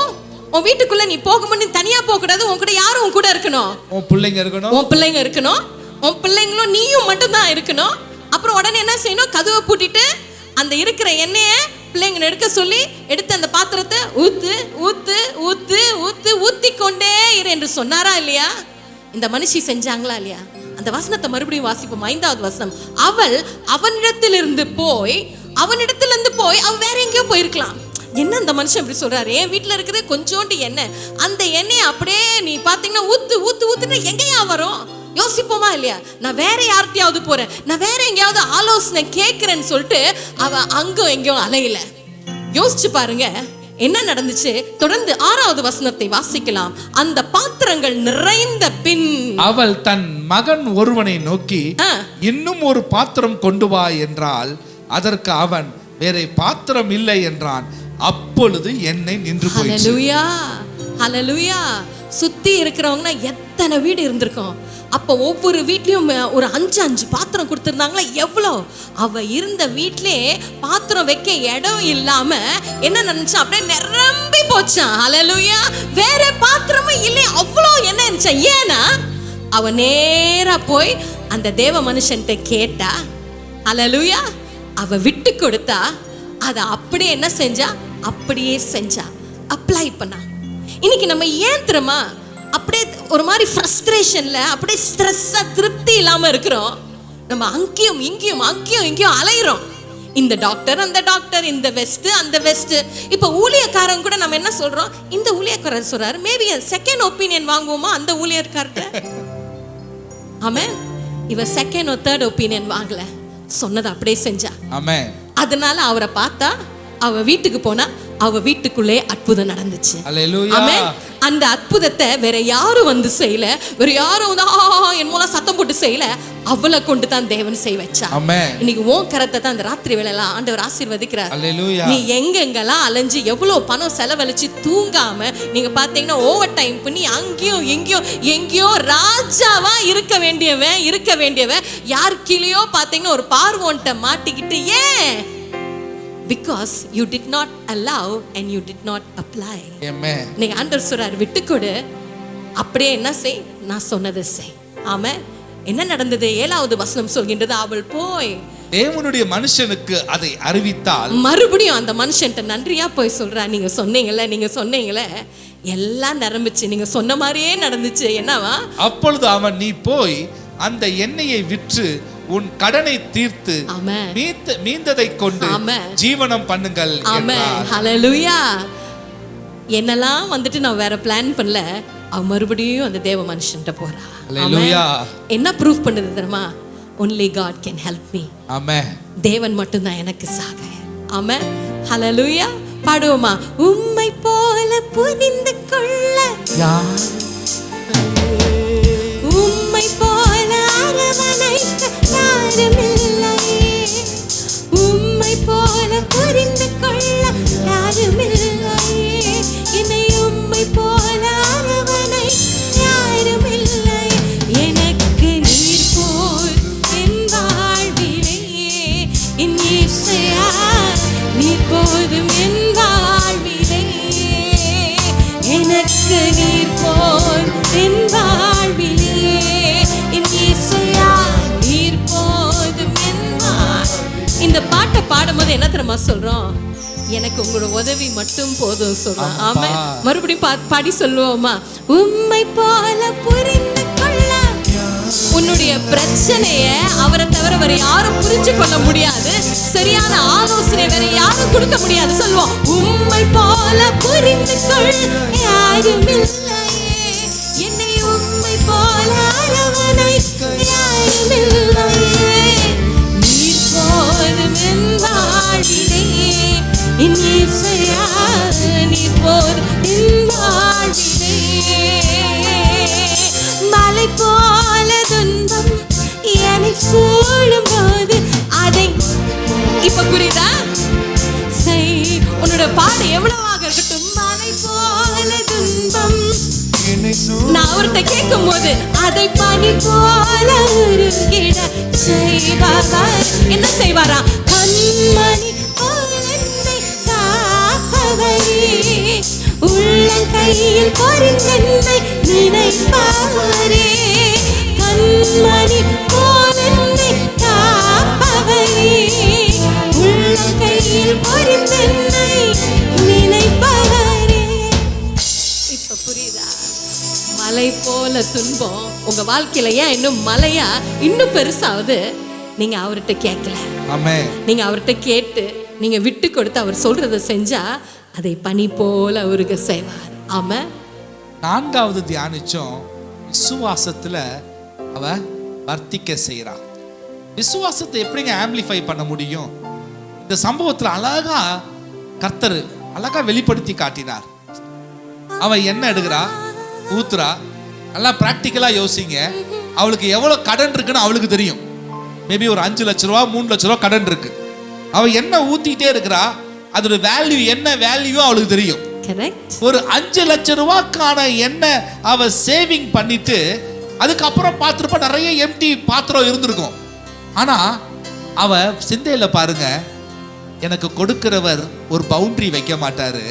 உன் வீட்டுக்குள்ள நீ போகும்போது தனியா போக கூடாது, உன் கூட யாரும் உன் கூட இருக்கணும், உன் பிள்ளைங்க இருக்கணும், உன் பிள்ளைங்களும் நீயும் மட்டும்தான் இருக்கணும். அப்புறம் உடனே என்ன செய்யணும்? கதவை பூட்டிட்டு அந்த இருக்கிற எண்ணெயை பிள்ளைங்க எடுக்க சொல்லி எடுத்து அந்த பாத்திரத்தை ஊத்தி கொண்டே இரு என்று சொன்னாரா இல்லையா? இந்த மனுஷி செஞ்சாங்களா இல்லையா? அந்த வசனத்தை மறுபடியும் வாசிப்போம். 5வது வசனம். அவள் அவனிடத்திலிருந்து போய் அவ வேற எங்கேயோ போயிருக்கலாம். என்ன அந்த மனுஷன் இப்படி சொல்றாரு? என் வீட்டுல இருக்கிறது கொஞ்சோண்டு எண்ணெய், அந்த எண்ணெயை அப்படியே நீ பாத்தீங்கன்னா ஊத்துன்னு எங்கேயா வரும்? யோசிப்போமா இல்லையா? நான் வேற யார்கிட்டயாவது போறேன், நான் வேற எங்கேயாவது ஆலோசனை கேட்கிறேன்னு சொல்லிட்டு அவ அங்கோ எங்கேயோ அலையில. யோசிச்சு பாருங்க என்ன நடந்துச்சு. தொடர்ந்து 6வது வசனத்தை வாசிக்கலாம். அந்த பாத்திரங்கள் நிறைந்த பின்
அவள் தன் மகன் ஒருவனை நோக்கி இன்னும் ஒரு பாத்திரம் கொண்டு வா என்றால் அதற்கு அவன் வேற பாத்திரம் இல்லை என்றான். அப்பொழுது எண்ணெய் நின்று போயிற்று.
ஹல்லேலூயா. சுத்தி இருக்கிறவங்கன்னா எத்தனை வீடு இருந்திருக்கும். அப்போ ஒவ்வொரு வீட்லயும் ஒரு 5 பாத்திரம் கொடுத்துருந்தாங்களா? எவ்வளோ! அவ இருந்த வீட்டிலே பாத்திரம் வைக்க இடம் இல்லாம என்ன நினைச்சா? அப்படியே நிரம்பி போச்சான். ஹல்லேலூயா. வேற பாத்திரமும் இல்லை, அவ்வளோ என்ன இருந்துச்சா? ஏன்னா அவ நேரா போய் அந்த தேவ மனுஷன்ட்ட கேட்டா. ஹல்லேலூயா. அவ விட்டு கொடுத்தா. அதை அப்படியே என்ன செஞ்சா? அப்படியே செஞ்சா, அப்ளை பண்ணா. இன்னைக்கு நம்ம ஏன் தெரியுமா அப்படியே ஒரு மாதிரி ஃப்ரஸ்ட்ரேஷன்ல அப்படியே ஸ்ட்ரெஸ்ஸா திருப்தி இல்லாம இருக்கிறோம்? நம்ம அங்கேயும் இங்கேயும் அலையிறோம். இந்த டாக்டர் அந்த டாக்டர், இந்த வெஸ்ட் அந்த வெஸ்ட். இப்போ ஊழியக்காரங்க கூட நம்ம என்ன சொல்றோம்? இந்த ஊழியக்காரர் சொல்றாரு, மேபி செகண்ட் ஒப்பீனியன் வாங்குவோமா அந்த ஊழியக்காரர்கிட்ட? ஆமென். இவ செகண்ட் தேர்ட் ஒப்பீனியன் வாங்கல, சொன்னதை அப்படியே செஞ்சா. ஆமென். அதனால அவரை பார்த்தா, அவ வீட்டுக்கு போனா, அவ வீட்டுக்குள்ளே அற்புதம் நடந்துச்சு. ஆமென். அந்த அற்புதத்தை வேற யாரும் வந்து செய்யல, வேற யாரும் வந்து என் மூலம் சத்தம் போட்டு செய்யல, அவளை கொண்டு தான் தேவன் செய்ய வச்சா. இன்னைக்கு உன் கரத்தை தான் அந்த ராத்திரி வேளையில ஆண்டவர் ஆசீர்வதிக்கிறார். நீ எங்கெங்கெல்லாம் அலைஞ்சு எவ்வளவு பணம் செலவழிச்சு தூங்காம நீங்க பாத்தீங்கன்னா ஓவர் டைம் பண்ணி அங்கேயும் எங்கேயோ ராஜாவா இருக்க வேண்டியவன் யார் கீழேயோ பாத்தீங்கன்னா ஒரு பார்வோன்ட்ட மாட்டிக்கிட்டு. ஏன்? Because you did not allow and you did not apply. Amen. நீங்க ஆண்டவர் சொல்றார், விட்டுக்கொடு, அப்படியே என்ன செய், நான் சொன்னதை செய். ஆமென். என்ன நடந்தது? 7வது வசனம் சொல்கின்றது, அவள் போய் தேவனுடைய மனுஷனுக்கு அதை அறிவித்தால். மறுபடியும் அந்த மனுஷன்ட்ட நன்றியா போய் சொல்றா, நீங்க சொன்னீங்களே எல்லாம் நிரம்பிச்சு, நீங்க சொன்ன மாதிரியே நடந்துச்சு. என்னவா? அப்பொழுது அவன், நீ போய் அந்த எண்ணெயை விற்று உன் கடனை தீர்த்து மீந்ததை கொண்டு ஜீவனம் பண்ணுங்கள். ஹல்லேலூயா. என்னெல்லாம் வந்துட்டு நான் வேற பிளான் பண்ணல, அவ மறுபடியும் அந்த தேவ மனுஷன்ட்ட போறா. ஹல்லேலூயா. என்ன ப்ரூஃப் பண்ணுது தெரியுமா? only God can help me. ஆமென். தேவன் மட்டும் தான் எனக்கு சகாயம். ஆமென். ஹல்லேலூயா. பாடுவோமா? உம்மை போல புரிந்து கொள்ள யார், உம்மை போல அரவணைக்க யாருமில்லையே, உம்மை போல புரிந்து கொள்ள யாருமில்லையே, தெரியுமா சொல்றோம்? எனக்கு உங்களோட உதவி மட்டும் போதும் சொல்றோம். ஆமா, மறுபடியும் பாடி சொல்லுவோமா? உம்மை போல புரிந்து கொள்ள உன்னுடைய பிரச்சனைய அவரை தவிர வேற யாரும் புரிஞ்சு கொள்ள முடியாது. சரியான ஆலோசனை வேற யாரும் கொடுக்க முடியாது. சொல்லுவோம், உம்மை போல புரிந்து கொள்ள யாரும் இல்லையே, என்னை உம்மை போல அரவணைக்க யாரும் இல்லையே, நீர் போதும் என் வாழ்விலே, என் இயேசையா நீர் போதும் என் வாழ்விலே. மலை போல துன்பம் என்னை சூழும் போது அதை இப்ப புரியுதா? உன்னோட பாட்டு எவ்வளவாக இருக்கட்டும், மலை போல துன்பம் நான் அவர்கிட்ட கேட்கும் போது அதை பனி போல உருகிட செய்வார். என்ன செய்வாரா? கண்மணி போலன்னை காப்பவரே, உள்ளங்கையில் பொறிந்தென்னை நினைப்பாரே, கண்மணி போலன்னை காப்பவரே, உள்ளங்கையில் பொறிந்தென்னை நினைப்பாரே. இப்ப புரியுதா? மலை போல துன்பம் உங்க வாழ்க்கையில ஏன் இன்னும் மலையா இன்னும் பெருசாவது? நீங்க அவர்கிட்ட கேட்கல. ஆமென். நீங்க அவர்கிட்ட கேட்டு நீங்க விட்டு கொடுத்து அவர் சொல்றதை செஞ்சா அதை பனி போல உருக செய்வார். ஆமென்.
நான்காவது தியானிச்சோம், விசுவாசத்துல அவ வர்த்திக்க செய்யறா. விசுவாசத்தை எப்படிங்க ஆம்பிளிஃபை பண்ண முடியும்? இந்த சம்பவத்துல அழகா கர்த்தர் அழகா வெளிப்படுத்தி காட்டினார். அவ என்ன எடுக்கிறா, ஊத்துறா. நல்லா பிராக்டிக்கலா யோசிங்க. அவளுக்கு எவ்வளவு கடன் இருக்குன்னு அவளுக்கு தெரியும். மேபி ஒரு 5 லட்ச ரூபா 3 லட்ச ரூபா கடன் இருக்கு. அவ என்ன ஊத்திட்டே இருக்கிறா, அதோட வேல்யூ என்ன வேல்யூ அவளுக்கு தெரியும். ஒரு 5 லட்ச ரூபாய்க்கான என்ன அவ சேவிங் பண்ணிட்டு அதுக்கப்புறம் பார்த்துருப்பா நிறைய எம்டி பாத்திரம் இருந்திருக்கும். ஆனா அவ சிந்தையில பாருங்க, எனக்கு கொடுக்கிறவர் ஒரு பவுண்டரி வைக்க மாட்டாரு,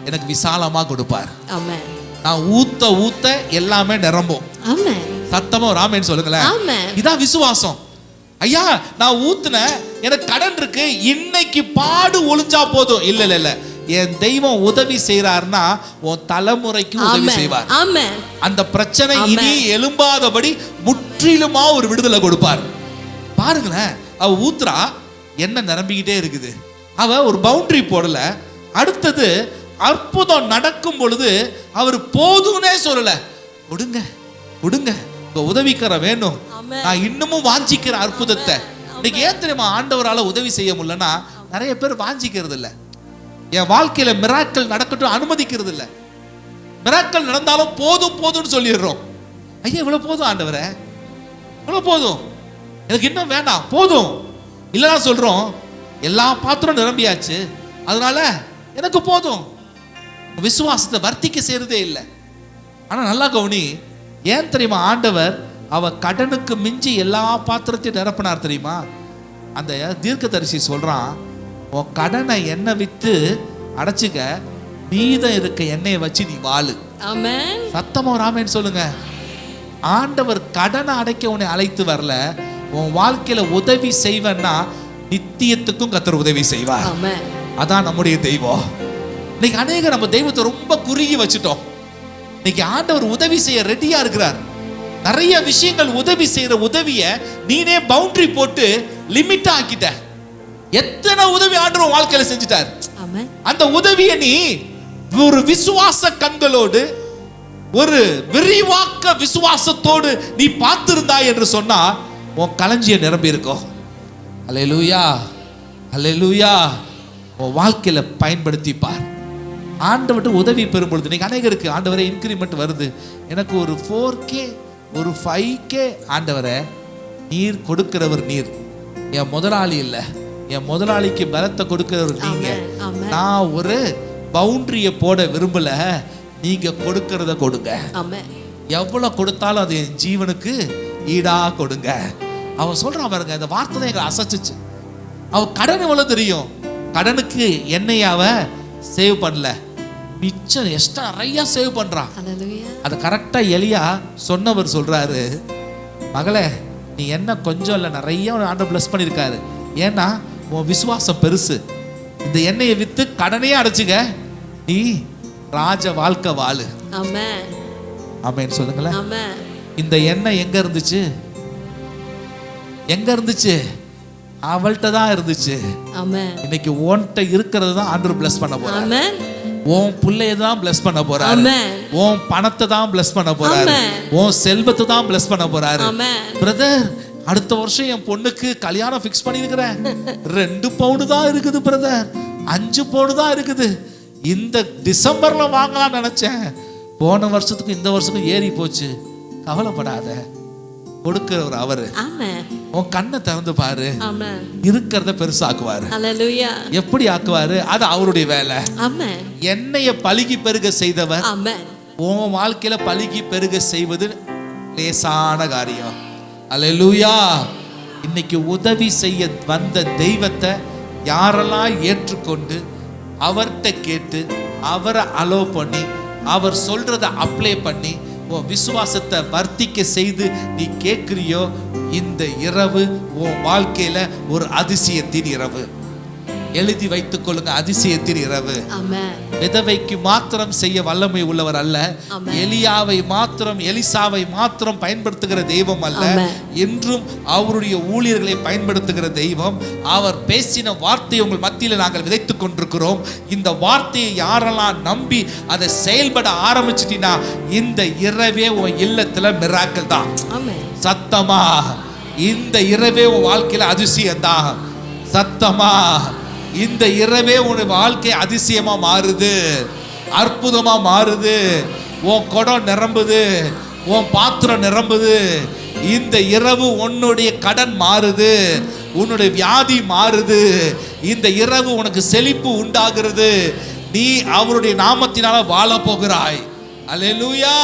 எனக்கு விசாலமா கொடுப்பார். நான் ஊத்த ஊத்த எல்லாமே நிரம்பும். சத்தமா ஒரு ஆமென் சொல்லுங்களேன். இதான் விசுவாசம். ஐயா நான் ஊத்துன, எனக்கு கடன் இருக்கு, இன்னைக்கு பாடு ஒளிஞ்சா போதும். இல்ல இல்ல இல்ல, என் தெய்வம் உதவி செய்யறாருன்னா உன் தலைமுறைக்கு உதவி செய்வார். அந்த பிரச்சனை இனி எழும்பாதபடி முற்றிலுமா ஒரு விடுதலை கொடுப்பார். பாருங்களேன், அவ ஊத்துறா, என்ன நிரம்பிக்கிட்டே இருக்குது. அவ ஒரு பவுண்டரி போடல. அடுத்தது அற்புதம் நடக்கும் பொழுது அவர் போதும்னே சொல்லல, கொடுங்க கொடுங்க, உதவிக்கர வேணும், நான் இன்னமும் வாஞ்சிக்கிற அற்புதத்தை. இன்னைக்கு ஏன் தெரியுமா ஆண்டவரால உதவி செய்ய முடியலன்னா, நிறைய பேர் வாஞ்சிக்கிறது இல்லை. என் வாழ்க்கையில மிராக்கள் நடக்கட்டும் அனுமதிக்கிறது இல்லை. மிராக்கள் நடந்தாலும் போதும் போதும்னு சொல்லிடுறோம். ஐயா இவ்வளவு போதும் ஆண்டவரே, இவ்வளவு போதும், எனக்கு இன்னும் வேண்டாம், போதும். இல்லைன்னா சொல்றோம், எல்லா பாத்திரம் நிரம்பியாச்சு, அதனால எனக்கு போதும். விசுவாசத்தை வர்த்திக்க செய்யறதே இல்லை. ஆனா நல்லா கவனி, ஏன் தெரியுமா ஆண்டவர் அவ கடனுக்கு மிஞ்சி எல்லா பாத்திரத்தையும் நிரப்பினார் தெரியுமா? அந்த தீர்க்கதரிசி சொல்றான், உன் கடனை எண்ணெய் வித்து அடைச்சுக்க, மீதம் இருக்க எண்ணெயை வச்சு நீ வாழு. சத்தமா ஒரு ஆமென் சொல்லுங்க. ஆண்டவர் கடனை அடைக்க உன்னை அழைத்து வரல, உன் வாழ்க்கையில உதவி செய்வன்னா நித்தியத்துக்கும் கர்த்தர் உதவி செய்வார். அதான் நம்முடைய தெய்வம். இன்னைக்கு அநேக நம்ம தெய்வத்தை ரொம்ப குறுகி வச்சுட்டோம். இன்னைக்கு ஆண்டவர் உதவி செய்ய ரெடியா இருக்கிறார். நிறைய விஷயங்கள் உதவி செய்யற உதவிய நீனே பவுண்டரி போட்டு லிமிட் ஆக்கிட்ட. எத்தனை உதவி ஆண்டவர் வாழ்க்கையில செஞ்சுட்டார். அந்த உதவிய நீ ஒரு விசுவாச கண்களோடு, ஒரு விரிவாக்க விசுவாசத்தோடு நீ பார்த்திருந்தாய் என்று சொன்னா உன் களஞ்சியம் நிரம்பி இருக்கும். அல்லேலூயா அல்லேலூயா. உன் வாழ்க்கையில பயன்படுத்தி பார். ஆண்டவர்கிட்ட உதவி பெறும் பொழுது இன்னைக்கு அநேகருக்கு ஆண்டவரே இன்கிரிமெண்ட் வருது, எனக்கு ஒரு 4K ஒரு 5K, ஆண்டவரே நீர் கொடுக்கிறவர் நீர், என் முதலாளி இல்லை, என் முதலாளிக்கு பலத்தை கொடுக்கிறவர் நீங்க. நான் ஒரு பவுண்டரிய போட விரும்பல, நீங்க கொடுக்கறத கொடுங்க. எவ்வளவு கொடுத்தாலும் அது என் ஜீவனுக்கு ஈடா கொடுங்க. அவன் சொல்றான் பாருங்க, இந்த வார்த்தை தான் எங்களை அசைச்சிச்சு. அவன் கடன் எவ்வளவு தெரியும், கடனுக்கு என்னையாவ சேவ் பண்ணல, மிச்சம் எக்ஸ்ட்ரா நிறைய சேவ் பண்றான். அது கரெக்டா எலியா சொன்னவர் சொல்றாரு, மகளே நீ என்ன கொஞ்சம் இல்லை நிறைய ஆண்டவர் பிளஸ் பண்ணியிருக்காரு, ஏன்னா உன் விசுவாசம் பெருசு, இந்த எண்ணெயை வித்து கடனே அடைச்சுக்க, நீ ராஜ வாழ்க்கை வாழு.
ஆமென்.
ஆமென் சொல்லுங்களேன்.
ஆமென்.
இந்த எண்ணெய் எங்க இருந்துச்சு? எங்க இருந்துச்சு? அவள்கிட்ட தான் இருந்துச்சு.
ஆமென்.
இன்னைக்கு உன்கிட்ட இருக்கிறது தான் ஆண்டவர் பிளஸ் பண்ண போறார்.
ஆமென்.
உன் பிள்ளைய தான் பிளஸ் பண்ண போறாரு.
ஆமென்.
உன் பணத்தை தான் பிளஸ் பண்ண போறாரு. உன் செல்வத்தை தான் பிளஸ் பண்ண போறாரு.
ஆமென்.
பிரதர், அடுத்த வருஷம் என் பொண்ணுக்கு கல்யாணம் ஃபிக்ஸ் பண்ணிருக்கிறேன். 2 பவுன் தான் இருக்குது பிரதர், 5 பவுன் தான் இருக்குது. இந்த டிசம்பர்ல வாங்கலாம் நினைச்சேன், போன வருஷத்துக்கு இந்த வருஷத்துக்கும் ஏறி போச்சு. கவலைப்படாத, கொடுக்கிறவர் அவரு.
ஆமென்.
உன் கண்ணை திறந்து பாரு,
ஆமென்.
இருக்கிறத பெருசாக்குவாரு.
ஹalleluya.
எப்படி ஆக்குவாரு? அது அவருடைய வேலை.
ஆமென்.
என்னைய பலுகி பெருக செய்தவர்
ஆமென்.
உன் வாழ்க்கையில பலுகி பெருக செய்வது லேசான காரியம். ஹalleluya. இன்னைக்கு உதவி செய்ய வந்த தெய்வத்தை யாரெல்லாம் ஏற்றுக்கொண்டு அவர்கிட்ட கேட்டு அவரை அலோ பண்ணி அவர் சொல்றதை அப்ளை பண்ணி உன் விசுவாசத்தை வர்த்திக்க செய்து நீ கேட்கிறியோ, இந்த இரவு உன் வாழ்க்கையில ஒரு அதிசயத்தின் இரவு. எழுதி வைத்துக் கொள்ளுங்க, அதிசயத்தின் இரவு.
ஆமென்.
விதவைக்கு மாத்திரம் செய்ய வல்லமை உள்ளவர் அல்ல. எலியாவை மாத்திரம், எலிசாவை மாத்திரம் பயன்படுத்துகிற தெய்வம் அல்ல. என்றும் அவருடைய ஊழியர்களை பயன்படுத்துகிற தெய்வம். அவர் பேசின வார்த்தையை உங்கள் மத்தியில் நாங்கள் விதைத்துக் கொண்டிருக்கிறோம். இந்த வார்த்தையை யாரெல்லாம் நம்பி அதை செயல்பட ஆரம்பிச்சிட்டீங்கன்னா இந்த இரவே உன் இல்லத்துல மிராக்கிள் தான். சத்தமா இந்த இரவே உன் வாழ்க்கையில அதிசயம் தான். சத்தமா இந்த இரவே உன் வாழ்க்கை அதிசயமா மாறுது, அற்புதமா மாறுது. உன் குடம் நிரம்புது, உன் பாத்திரம் நிரம்புது. இந்த இரவு உன்னுடைய கடன் மாறுது, உன்னுடைய வியாதி மாறுது. இந்த இரவு உனக்கு செழிப்பு உண்டாகிறது. நீ அவருடைய நாமத்தினால வாழ போகிறாய். அல்லேலூயா.